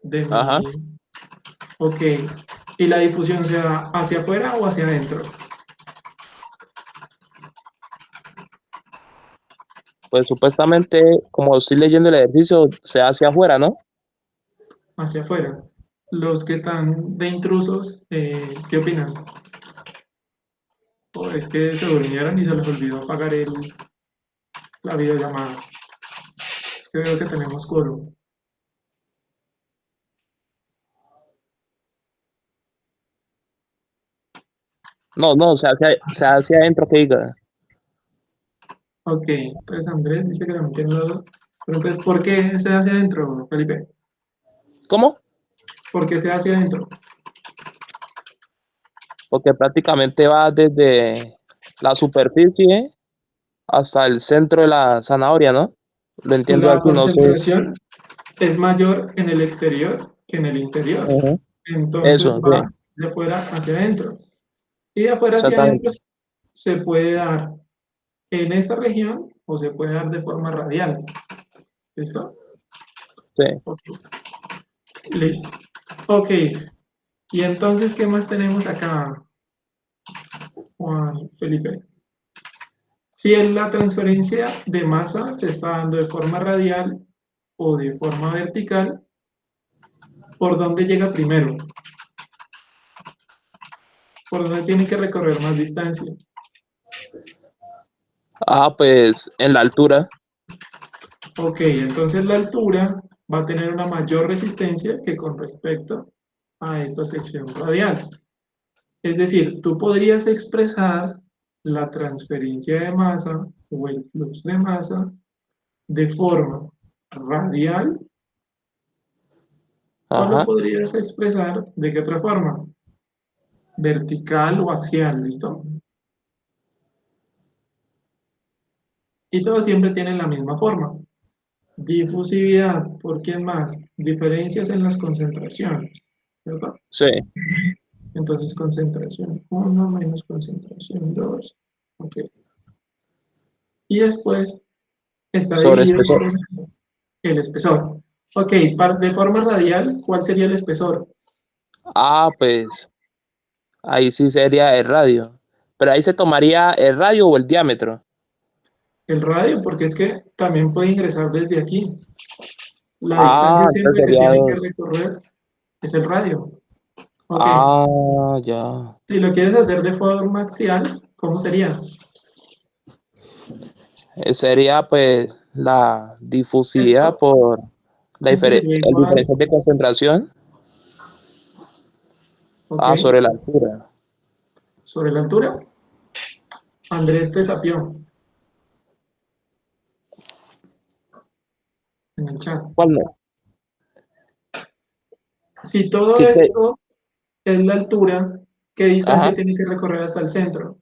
[SPEAKER 1] de
[SPEAKER 9] Ajá,
[SPEAKER 1] mi... Ok. ¿Y la difusión se da hacia afuera o hacia adentro?
[SPEAKER 9] pues supuestamente, como estoy leyendo el ejercicio, se hace afuera, ¿no?
[SPEAKER 1] Hacia afuera. Los que están de intrusos, ¿qué opinan? ¿O es que se durmieron y se les olvidó apagar la videollamada? Es que veo que tenemos coro.
[SPEAKER 9] No, no, se hace adentro que diga.
[SPEAKER 1] Ok, entonces Andrés dice que también tiene lado. Pero entonces, ¿por qué se hace adentro, Felipe?
[SPEAKER 9] ¿Cómo?
[SPEAKER 1] ¿Por qué se hace adentro?
[SPEAKER 9] Porque prácticamente va desde la superficie hasta el centro de la zanahoria, ¿no? Lo entiendo
[SPEAKER 1] La
[SPEAKER 9] así, no sé.
[SPEAKER 1] concentración es mayor en el exterior que en el interior.
[SPEAKER 9] Ujú.
[SPEAKER 1] Entonces
[SPEAKER 9] Eso, sí,
[SPEAKER 1] va de afuera hacia adentro. Y de afuera hacia adentro
[SPEAKER 9] exactamente.
[SPEAKER 1] se puede dar en esta región o se puede dar de forma radial. ¿Listo?
[SPEAKER 9] Sí.
[SPEAKER 1] Ok, listo. Ok, y entonces, ¿qué más tenemos acá, Juan Felipe? Si en la transferencia de masa se está dando de forma radial o de forma vertical, ¿por dónde llega primero? ¿Por dónde tiene que recorrer más distancia?
[SPEAKER 9] Ah, pues en la altura.
[SPEAKER 1] Ok, entonces la altura va a tener una mayor resistencia que con respecto a esta sección radial. Es decir, tú podrías expresar la transferencia de masa o el flux de masa de forma radial o lo
[SPEAKER 9] Ajá,
[SPEAKER 1] podrías expresar de qué otra forma, vertical o axial, ¿listo? Y todos siempre tienen la misma forma. Difusividad, ¿por quién más? Diferencias en las concentraciones, ¿cierto?
[SPEAKER 9] sí.
[SPEAKER 1] Entonces, concentración 1 menos concentración 2. Ok. Y después está
[SPEAKER 9] Sobre
[SPEAKER 1] dividido
[SPEAKER 9] espesor.
[SPEAKER 1] por el espesor. Ok, de forma radial, ¿cuál sería el espesor?
[SPEAKER 9] Ah, pues ahí sí sería el radio. Pero ahí se tomaría el radio o el diámetro.
[SPEAKER 1] El radio, porque es que también puede ingresar desde aquí. La
[SPEAKER 9] Ah,
[SPEAKER 1] distancia
[SPEAKER 9] entonces
[SPEAKER 1] siempre que
[SPEAKER 9] sería
[SPEAKER 1] tiene que
[SPEAKER 9] 2.
[SPEAKER 1] recorrer es el radio. Ok,
[SPEAKER 9] Ah, ya.
[SPEAKER 1] si lo quieres hacer de forma axial, ¿cómo sería?
[SPEAKER 9] Sería pues la difusividad
[SPEAKER 1] Esto,
[SPEAKER 9] por
[SPEAKER 1] esto sería
[SPEAKER 9] el
[SPEAKER 1] igual,
[SPEAKER 9] diferencial de concentración
[SPEAKER 1] ok,
[SPEAKER 9] sobre la altura.
[SPEAKER 1] sobre la altura. Andrés te sapió en el chat.
[SPEAKER 9] ¿Cuál no?
[SPEAKER 1] Si todo
[SPEAKER 9] ¿Qué?
[SPEAKER 1] esto es la altura, ¿qué distancia
[SPEAKER 9] Ajá.
[SPEAKER 1] tiene que recorrer hasta el centro?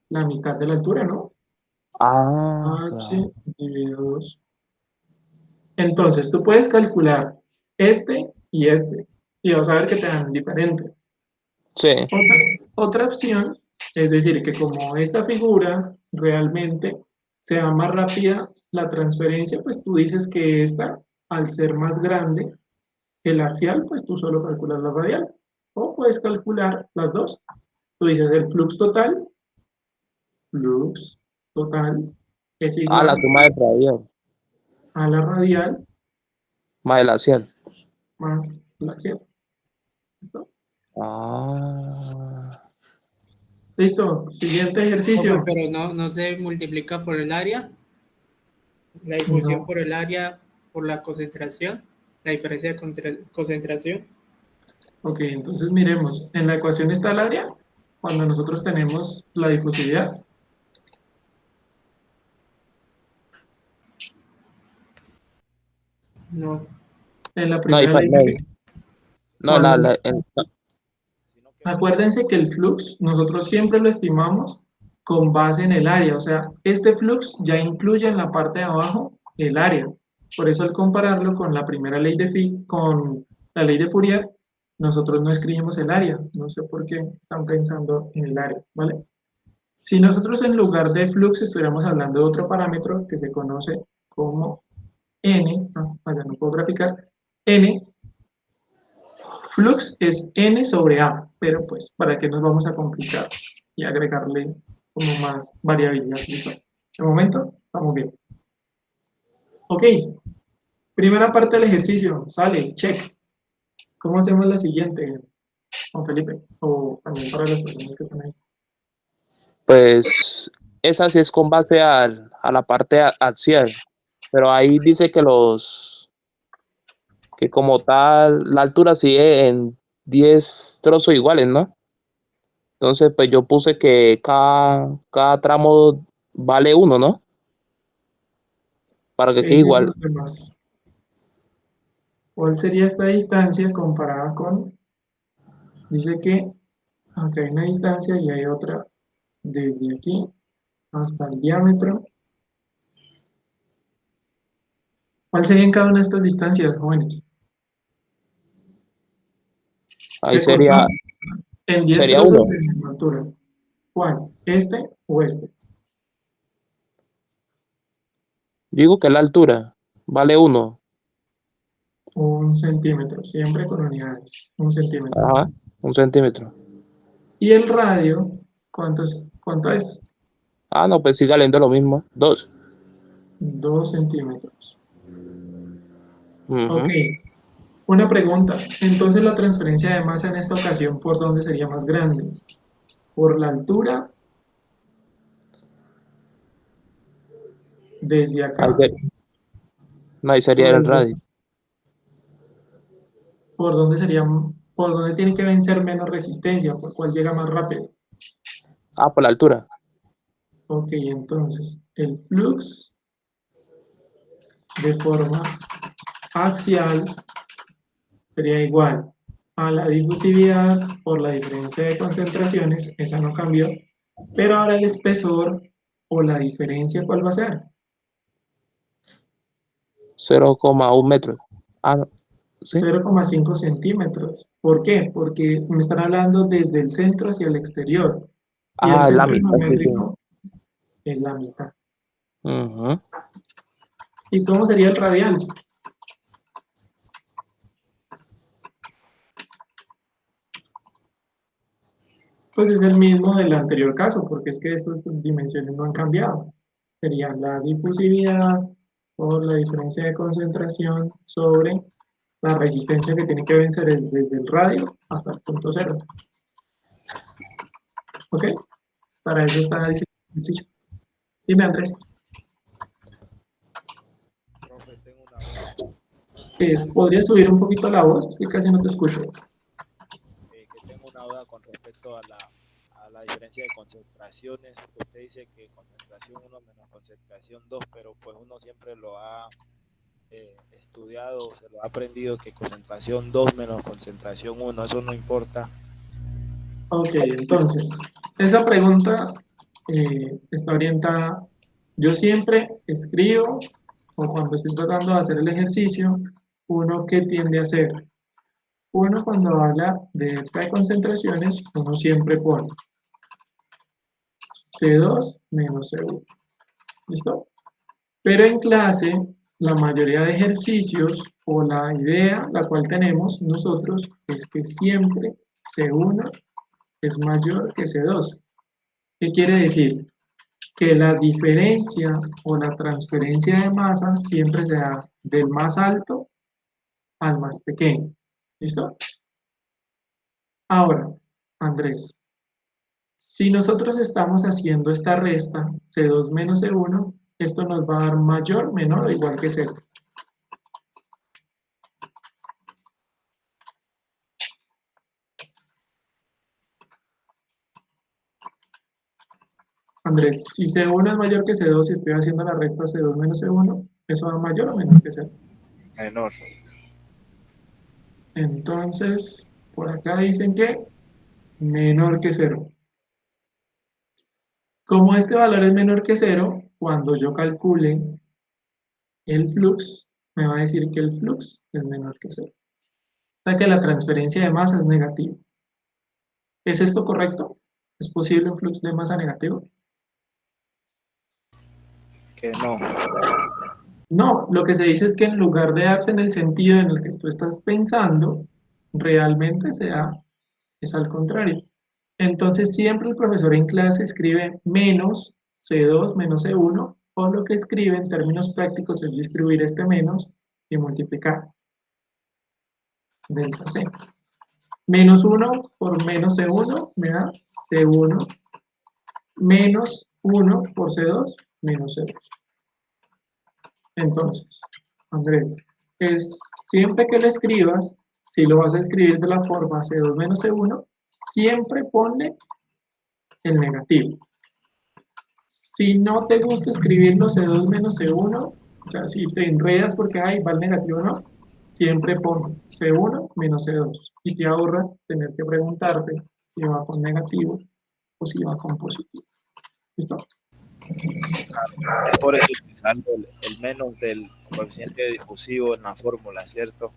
[SPEAKER 1] La mitad de la altura, ¿no?
[SPEAKER 9] Ah,
[SPEAKER 1] H
[SPEAKER 9] claro.
[SPEAKER 1] dividido 2. Entonces, tú puedes calcular este y vas a ver que te dan diferente.
[SPEAKER 9] Sí.
[SPEAKER 1] Otra opción es decir que como esta figura realmente sea más rápida la transferencia, pues tú dices que esta, al ser más grande que el axial, pues tú solo calculas la radial. O puedes calcular las dos. Tú dices el flux total es
[SPEAKER 9] Ah, la
[SPEAKER 1] igual
[SPEAKER 9] suma del radial
[SPEAKER 1] a la radial
[SPEAKER 9] más el axial.
[SPEAKER 1] más la axial. ¿Listo?
[SPEAKER 9] Ah.
[SPEAKER 1] Listo. Siguiente
[SPEAKER 10] Profe,
[SPEAKER 1] ejercicio.
[SPEAKER 10] pero no se multiplica por el área, la difusión
[SPEAKER 1] No.
[SPEAKER 10] por el área, por la concentración, la diferencia de concentración.
[SPEAKER 1] Ok, entonces miremos. En la ecuación está el área cuando nosotros tenemos la difusividad.
[SPEAKER 10] No,
[SPEAKER 1] En la
[SPEAKER 9] No,
[SPEAKER 1] primera ley
[SPEAKER 9] no,
[SPEAKER 1] de
[SPEAKER 9] No,
[SPEAKER 1] Acuérdense que el flux nosotros siempre lo estimamos con base en el área, o sea, este flux ya incluye en la parte de abajo el área. Por eso al compararlo con la primera ley de con la ley de Fourier, nosotros no escribimos el área, no sé por qué están pensando en el área, ¿vale? Si nosotros en lugar de flux estuviéramos hablando de otro parámetro que se conoce como n, allá no puedo graficar, n, flux es n sobre a, pero pues, ¿para qué nos vamos a complicar y agregarle como más variabilidad? ¿Listo? De momento, estamos bien. Ok, primera parte del ejercicio, sale, check. ¿Cómo hacemos la siguiente, Juan Felipe? O también para las personas que están ahí.
[SPEAKER 9] pues esa sí es con base a la parte axial, pero ahí dice que como tal, la altura sigue en 10 trozos iguales, ¿no? Entonces, pues yo puse que cada tramo vale 1, ¿no? Para que
[SPEAKER 1] ¿Qué
[SPEAKER 9] quede
[SPEAKER 1] dicen
[SPEAKER 9] igual.
[SPEAKER 1] los demás? ¿Cuál sería esta distancia comparada con, dice que acá hay una distancia y hay otra desde aquí hasta el diámetro? ¿Cuál sería en cada una de estas distancias, jóvenes?
[SPEAKER 9] Ahí
[SPEAKER 1] Se cortó
[SPEAKER 9] sería
[SPEAKER 1] en 10 trozos
[SPEAKER 9] 1.
[SPEAKER 1] de misma altura. ¿Cuál? ¿Este o este?
[SPEAKER 9] Digo que la altura vale 1.
[SPEAKER 1] 1 centímetro, siempre con unidades. 1 centímetro.
[SPEAKER 9] Ajá, 1 centímetro.
[SPEAKER 1] ¿Y el radio? ¿Cuánto es?
[SPEAKER 9] Ah, no, pues sigue leyendo lo mismo. 2.
[SPEAKER 1] 2 centímetros. Ok,
[SPEAKER 9] Ujú.
[SPEAKER 1] una pregunta. Entonces la transferencia de masa en esta ocasión, ¿por dónde sería más grande? ¿Por la altura? Desde
[SPEAKER 9] Ahí,
[SPEAKER 1] acá.
[SPEAKER 9] no, ahí
[SPEAKER 1] ¿O
[SPEAKER 9] sería el
[SPEAKER 1] desde
[SPEAKER 9] radio.
[SPEAKER 1] acá? ¿Por dónde sería? ¿Por dónde tiene que vencer menos resistencia? ¿Por cuál llega más rápido?
[SPEAKER 9] Ah, por la altura.
[SPEAKER 1] Ok, entonces el flux de forma axial sería igual a la difusividad por la diferencia de concentraciones, esa no cambió, pero ahora el espesor o la diferencia, ¿cuál va a ser?
[SPEAKER 9] 0,1 metro. Ah, no, ¿sí?
[SPEAKER 1] 0,5 centímetros. ¿Por qué? Porque me están hablando desde el centro hacia el exterior y el
[SPEAKER 9] Ah, la
[SPEAKER 1] centro
[SPEAKER 9] mitad, sí, sí.
[SPEAKER 1] geométrico es la mitad.
[SPEAKER 9] Ujú.
[SPEAKER 1] ¿Y cómo sería el radial? Pues es el mismo del anterior caso, porque es que estas dimensiones no han cambiado. Sería la difusividad por la diferencia de concentración sobre la resistencia que tiene que vencer desde el radio hasta el punto cero. ¿Ok? Para eso está diciendo el ejercicio. Dime, Andrés.
[SPEAKER 11] Profe, tengo una duda.
[SPEAKER 1] ¿Podrías subir un poquito la voz? Es que casi no te escucho.
[SPEAKER 11] Que tengo una duda con respecto a la diferencia de concentraciones. Usted dice que concentración 1 menos concentración 2, pero pues uno siempre lo ha estudiado, se lo ha aprendido que concentración 2 menos concentración 1, eso no importa.
[SPEAKER 1] Ok, entonces, esa pregunta está orientada. Yo siempre escribo, o cuando estoy tratando de hacer el ejercicio, uno que tiende a hacer. Uno cuando habla de esta de concentraciones, uno siempre pone C2 menos C1. ¿Listo? Pero en clase, la mayoría de ejercicios o la idea la cual tenemos nosotros es que siempre C1 es mayor que C2. ¿Qué quiere decir? Que la diferencia o la transferencia de masa siempre se da del más alto al más pequeño. ¿Listo? Ahora, Andrés, si nosotros estamos haciendo esta resta, C2 menos C1, esto nos va a dar mayor, menor o igual que 0. Andrés, si C1 es mayor que C2 y estoy haciendo la resta C2 menos C1, ¿eso da mayor o menor que 0?
[SPEAKER 11] Menor.
[SPEAKER 1] Entonces, por acá dicen que menor que 0. Como este valor es menor que 0, cuando yo calcule el flux, me va a decir que el flux es menor que 0. O sea que la transferencia de masa es negativa. ¿Es esto correcto? ¿Es posible un flux de masa negativo?
[SPEAKER 11] Que no.
[SPEAKER 1] No, lo que se dice es que en lugar de darse en el sentido en el que tú estás pensando, realmente se da, es al contrario. Entonces siempre el profesor en clase escribe menos C2 menos C1, o lo que escribe en términos prácticos es distribuir este menos y multiplicar delta C. Menos 1 por menos C1 me da C1 menos 1 por C2 menos C2. Entonces, Andrés, es siempre que lo escribas, si lo vas a escribir de la forma C2 menos C1, siempre ponle el negativo. Si no te gusta escribirlo C2 menos C1, o sea, si te enredas porque ahí va el negativo, no, siempre pon C1 menos C2 y te ahorras tener que preguntarte si va con negativo o si va con positivo. ¿Listo?
[SPEAKER 11] Es por eso utilizando el menos del coeficiente difusivo en la fórmula, ¿cierto?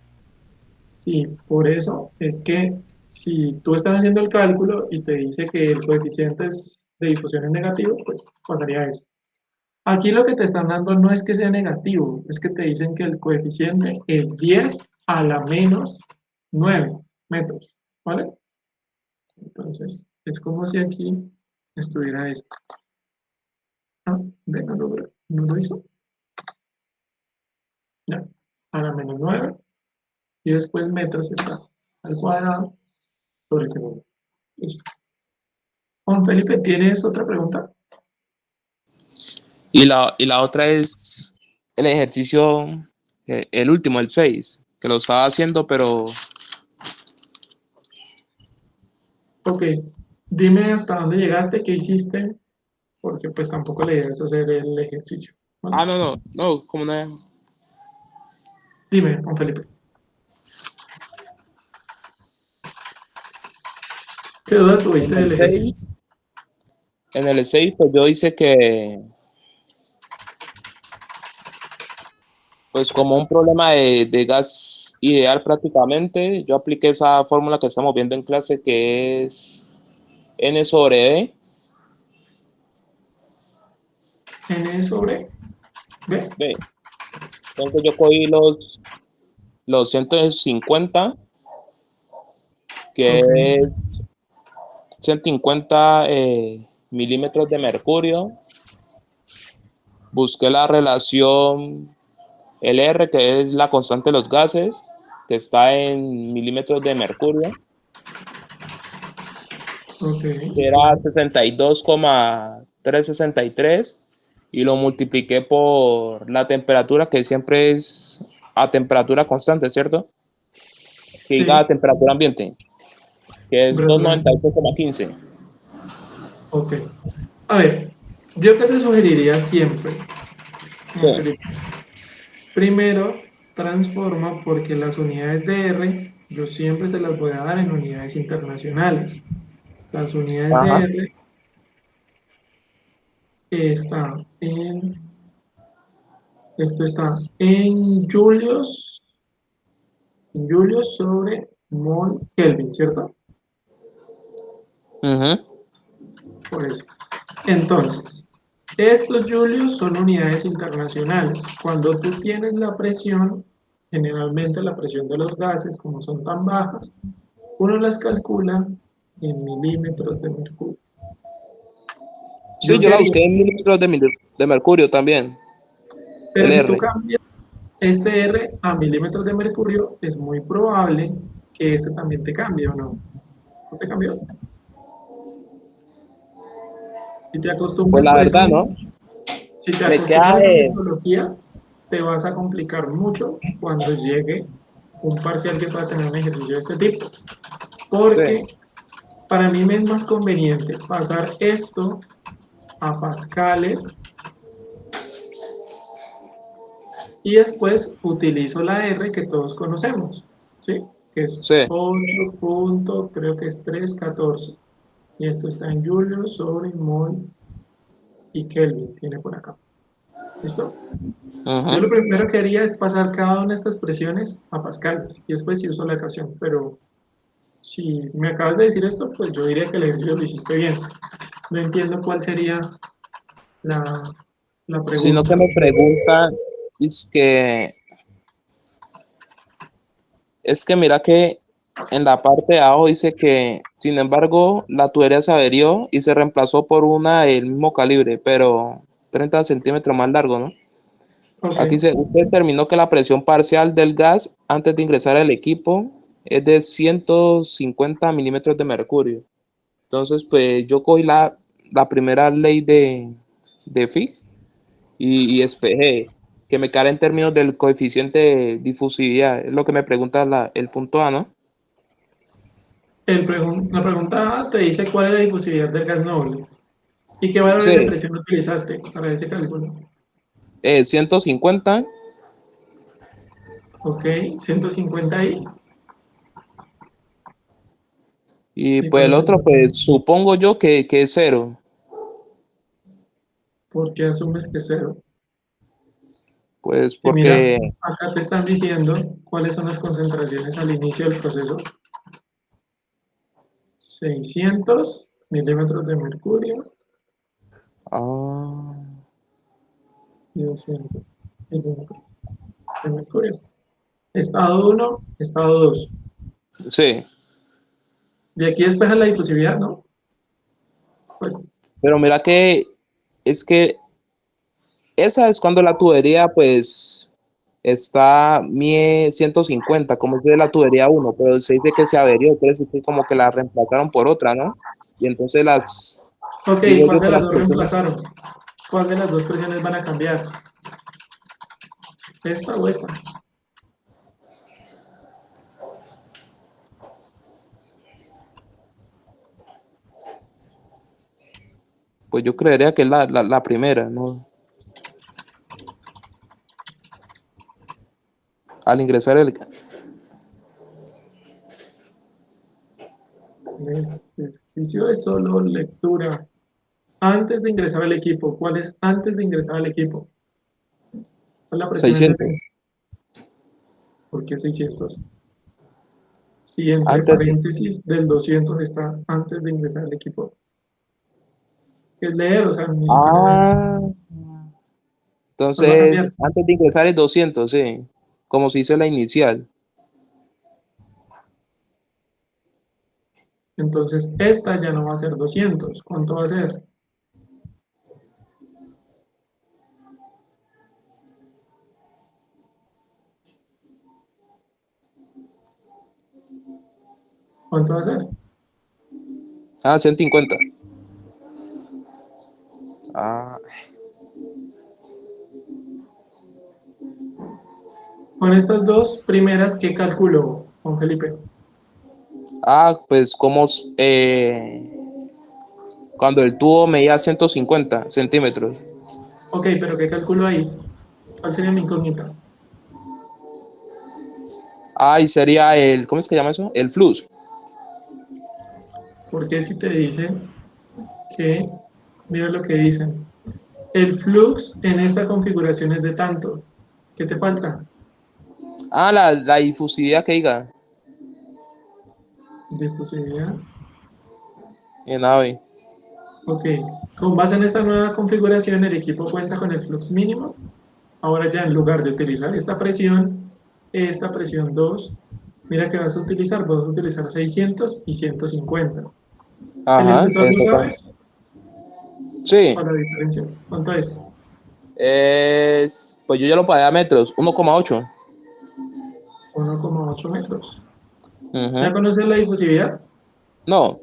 [SPEAKER 1] Sí, por eso es que si tú estás haciendo el cálculo y te dice que el coeficiente de difusión es negativo, pues pasaría eso. Aquí lo que te están dando no es que sea negativo, es que te dicen que el coeficiente es 10 a la menos 9 metros, ¿vale? Entonces, es como si aquí estuviera esto. Ah, ve, no lo hizo. Ya, a la menos 9 y después metros está al cuadrado sobre segundo. Listo. Juan Felipe, ¿tienes otra pregunta?
[SPEAKER 9] Y la otra es el ejercicio, el último, el 6, que lo estaba haciendo, pero
[SPEAKER 1] Ok, dime hasta dónde llegaste, qué hiciste, porque pues tampoco la idea es hacer el ejercicio, ¿vale?
[SPEAKER 9] no, como no.
[SPEAKER 1] Dime, Juan Felipe. ¿Qué duda tuviste
[SPEAKER 9] En
[SPEAKER 1] del
[SPEAKER 9] el
[SPEAKER 1] ejercicio?
[SPEAKER 9] 6, en el 6 pues yo hice que, pues como un problema de gas ideal prácticamente, yo apliqué esa fórmula que estamos viendo en clase que es N sobre
[SPEAKER 1] N sobre B.
[SPEAKER 9] B. Entonces yo cogí los 150, que
[SPEAKER 1] Ok,
[SPEAKER 9] es 150 milímetros de mercurio. Busqué la relación LR, que es la constante de los gases, que está en milímetros de mercurio,
[SPEAKER 1] ok.
[SPEAKER 9] que era 62,363, y lo multipliqué por la temperatura, que siempre es a temperatura constante, ¿cierto? Que diga a
[SPEAKER 1] Sí,
[SPEAKER 9] temperatura ambiente, que es
[SPEAKER 1] gradualmente.
[SPEAKER 9] 298,15.
[SPEAKER 1] Ok. A ver, yo que te sugeriría siempre,
[SPEAKER 9] Sí.
[SPEAKER 1] Juan Felipe, primero transforma porque las unidades de R yo siempre se las voy a dar en unidades internacionales. Las unidades de
[SPEAKER 9] Ajá.
[SPEAKER 1] R están en, esto está en Julios sobre mol Kelvin, ¿cierto?
[SPEAKER 9] Ujú.
[SPEAKER 1] Por eso. Entonces, estos Julios son unidades internacionales. Cuando tú tienes la presión, generalmente la presión de los gases, como son tan bajas, uno las calcula en milímetros de mercurio.
[SPEAKER 9] Sí,
[SPEAKER 1] Yo
[SPEAKER 9] yo la
[SPEAKER 1] quería,
[SPEAKER 9] busqué en milímetros de mercurio también,
[SPEAKER 1] pero
[SPEAKER 9] el
[SPEAKER 1] si tú
[SPEAKER 9] R.
[SPEAKER 1] cambias este R a milímetros de mercurio, es muy probable que este también te cambie, ¿o no? ¿No te cambió? Si te
[SPEAKER 9] Pues
[SPEAKER 1] acostumbras
[SPEAKER 9] la
[SPEAKER 1] por eso
[SPEAKER 9] verdad, ¿no?
[SPEAKER 1] mismo, si te
[SPEAKER 9] Me queda
[SPEAKER 1] acostumbras a metodología, te vas a complicar mucho cuando llegue un parcial que pueda tener un ejercicio de este tipo.
[SPEAKER 9] sí.
[SPEAKER 1] Porque para mí me es más conveniente pasar esto a pascales y después utilizo la R que todos conocemos, ¿sí? que es
[SPEAKER 9] Sí.
[SPEAKER 1] 8 punto, creo que es 314. Y esto está en Julio sobre mol y Kelvin, tiene por acá. ¿Listo? Yo lo
[SPEAKER 9] Ujú.
[SPEAKER 1] primero que haría es pasar cada una de estas presiones a pascales y después sí uso la ecuación, pero si me acabas de decir esto, pues yo diría que el ejercicio lo hiciste bien. No entiendo cuál sería la, la
[SPEAKER 9] Sino
[SPEAKER 1] pregunta.
[SPEAKER 9] que me preguntan, es que, es que mira que en la parte de abajo dice que, sin embargo, la tubería se averió y se reemplazó por una del mismo calibre, pero 30 centímetros más largo, ¿no?
[SPEAKER 1] Ok,
[SPEAKER 9] Aquí dice, usted determinó que la presión parcial del gas antes de ingresar al equipo es de 150 milímetros de mercurio. Entonces, pues yo cogí la primera ley de Fick y despejé, que me cae en términos del coeficiente de difusividad. Es lo que me pregunta el punto A, ¿no?
[SPEAKER 1] la pregunta te dice cuál es la difusividad del gas noble y qué valores de
[SPEAKER 9] Sí,
[SPEAKER 1] presión utilizaste para ese cálculo.
[SPEAKER 9] 150
[SPEAKER 1] Ok, 150 ahí.
[SPEAKER 9] y
[SPEAKER 1] ¿Y
[SPEAKER 9] pues
[SPEAKER 1] cuál
[SPEAKER 9] el
[SPEAKER 1] es el
[SPEAKER 9] otro,
[SPEAKER 1] otro?
[SPEAKER 9] pues supongo yo que es cero.
[SPEAKER 1] ¿Por qué asumes que es cero?
[SPEAKER 9] Pues
[SPEAKER 1] Y mira,
[SPEAKER 9] porque
[SPEAKER 1] acá te están diciendo cuáles son las concentraciones al inicio del proceso. 600 milímetros de mercurio
[SPEAKER 9] ah,
[SPEAKER 1] y 200 milímetros de mercurio. Estado 1, estado 2.
[SPEAKER 9] sí,
[SPEAKER 1] De aquí despeja la difusividad, ¿no? Pues,
[SPEAKER 9] pero mira que es que esa es cuando la tubería pues está 150 como es de la tubería uno, pero se dice que se averió, quiere decir que como que la reemplazaron por otra, ¿no? Y entonces
[SPEAKER 1] ok,
[SPEAKER 9] digo
[SPEAKER 1] ¿cuál
[SPEAKER 9] yo
[SPEAKER 1] de
[SPEAKER 9] que
[SPEAKER 1] las
[SPEAKER 9] las
[SPEAKER 1] dos
[SPEAKER 9] presiones,
[SPEAKER 1] reemplazaron? ¿Cuál de las dos presiones van a cambiar? ¿Esta o esta?
[SPEAKER 9] pues yo creería que es la primera, ¿no? Al ingresar
[SPEAKER 1] El ejercicio es solo lectura. Antes de ingresar al equipo, ¿cuál es antes de ingresar al equipo? ¿Cuál es la presión en
[SPEAKER 9] 600,
[SPEAKER 1] DT? ¿Por qué 600? Si entre
[SPEAKER 9] antes de,
[SPEAKER 1] paréntesis del 200 está antes de ingresar al equipo. ¿Qué es leer? O sea, ni siquiera es.
[SPEAKER 9] ah,
[SPEAKER 1] ¿Cuál va a cambiar?
[SPEAKER 9] entonces antes de ingresar es 200, sí, como se hizo la inicial.
[SPEAKER 1] Entonces, esta ya no va a ser 200. ¿Cuánto va a ser? ¿Cuánto va a ser?
[SPEAKER 9] 150. Ah,
[SPEAKER 1] Con estas dos primeras, ¿qué calculo, Juan Felipe?
[SPEAKER 9] pues como cuando el tubo medía 150 centímetros.
[SPEAKER 1] Ok, pero ¿qué calculo ahí? ¿Cuál sería mi incógnita?
[SPEAKER 9] Y sería ¿cómo es que llama eso? El flux.
[SPEAKER 1] Porque si te dicen que, mira lo que dicen, el flux en esta configuración es de tanto, ¿qué te falta?
[SPEAKER 9] La difusividad que diga
[SPEAKER 1] Difusividad.
[SPEAKER 9] en AVE.
[SPEAKER 1] Ok, con base en esta nueva configuración, el equipo cuenta con el flux mínimo. Ahora ya en lugar de utilizar esta presión 2, mira que vas a utilizar 600 y 150. ¿El
[SPEAKER 9] Ajá,
[SPEAKER 1] espesor lo
[SPEAKER 9] exactamente.
[SPEAKER 1] sabes?
[SPEAKER 9] Sí,
[SPEAKER 1] ¿O la diferencia? ¿Cuánto es?
[SPEAKER 9] pues yo ya lo pagué a metros, 1,8.
[SPEAKER 1] 1,8 metros. ¿Ya
[SPEAKER 9] Ujú.
[SPEAKER 1] conoces la difusividad?
[SPEAKER 9] No,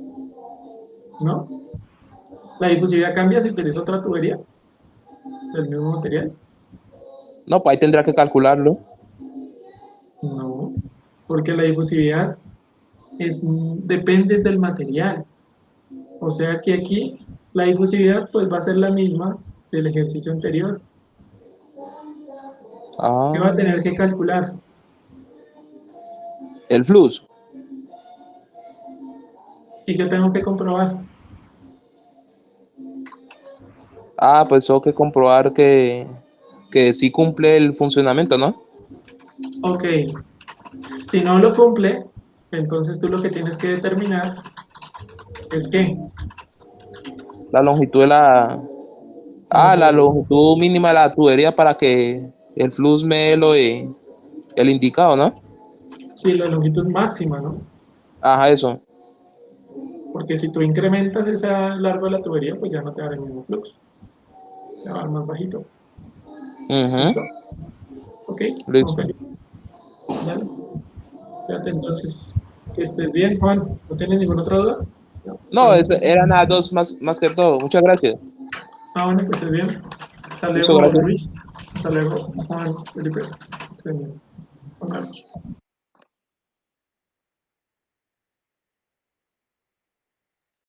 [SPEAKER 1] ¿No? ¿La difusividad cambia si utilizo otra tubería del mismo material?
[SPEAKER 9] no, pues ahí tendrá que calcularlo.
[SPEAKER 1] No, porque la difusividad depende del material. O sea que aquí la difusividad pues va a ser la misma del ejercicio anterior. ¿Qué va a
[SPEAKER 9] Ah,
[SPEAKER 1] tener que calcular?
[SPEAKER 9] el flux.
[SPEAKER 1] ¿Y qué tengo que comprobar?
[SPEAKER 9] Ah, pues tengo que comprobar que sí cumple el funcionamiento, ¿no?
[SPEAKER 1] Ok, si no lo cumple, entonces tú lo que tienes que determinar es que
[SPEAKER 9] La longitud de la... Ah, la longitud mínima de la tubería para que el flux me dé el indicado, ¿no?
[SPEAKER 1] si la longitud máxima, ¿no?
[SPEAKER 9] Ajá, eso.
[SPEAKER 1] Porque si tú incrementas ese largo de la tubería, pues ya no te va a dar el mismo flujo, te va a dar más bajito.
[SPEAKER 9] Ujú.
[SPEAKER 1] ¿Listo? Ok,
[SPEAKER 9] Listo.
[SPEAKER 1] ok. Dale. Fíjate entonces. Que estés bien, Juan. ¿No tienes ninguna otra duda?
[SPEAKER 9] No, eran las dos más que todo. Muchas gracias.
[SPEAKER 1] Ah, bueno, que estés bien. Hasta
[SPEAKER 9] Listo,
[SPEAKER 1] luego,
[SPEAKER 9] gracias.
[SPEAKER 1] Luis. Hasta luego, Juan, Felipe. Que estén bien. Buenas noches.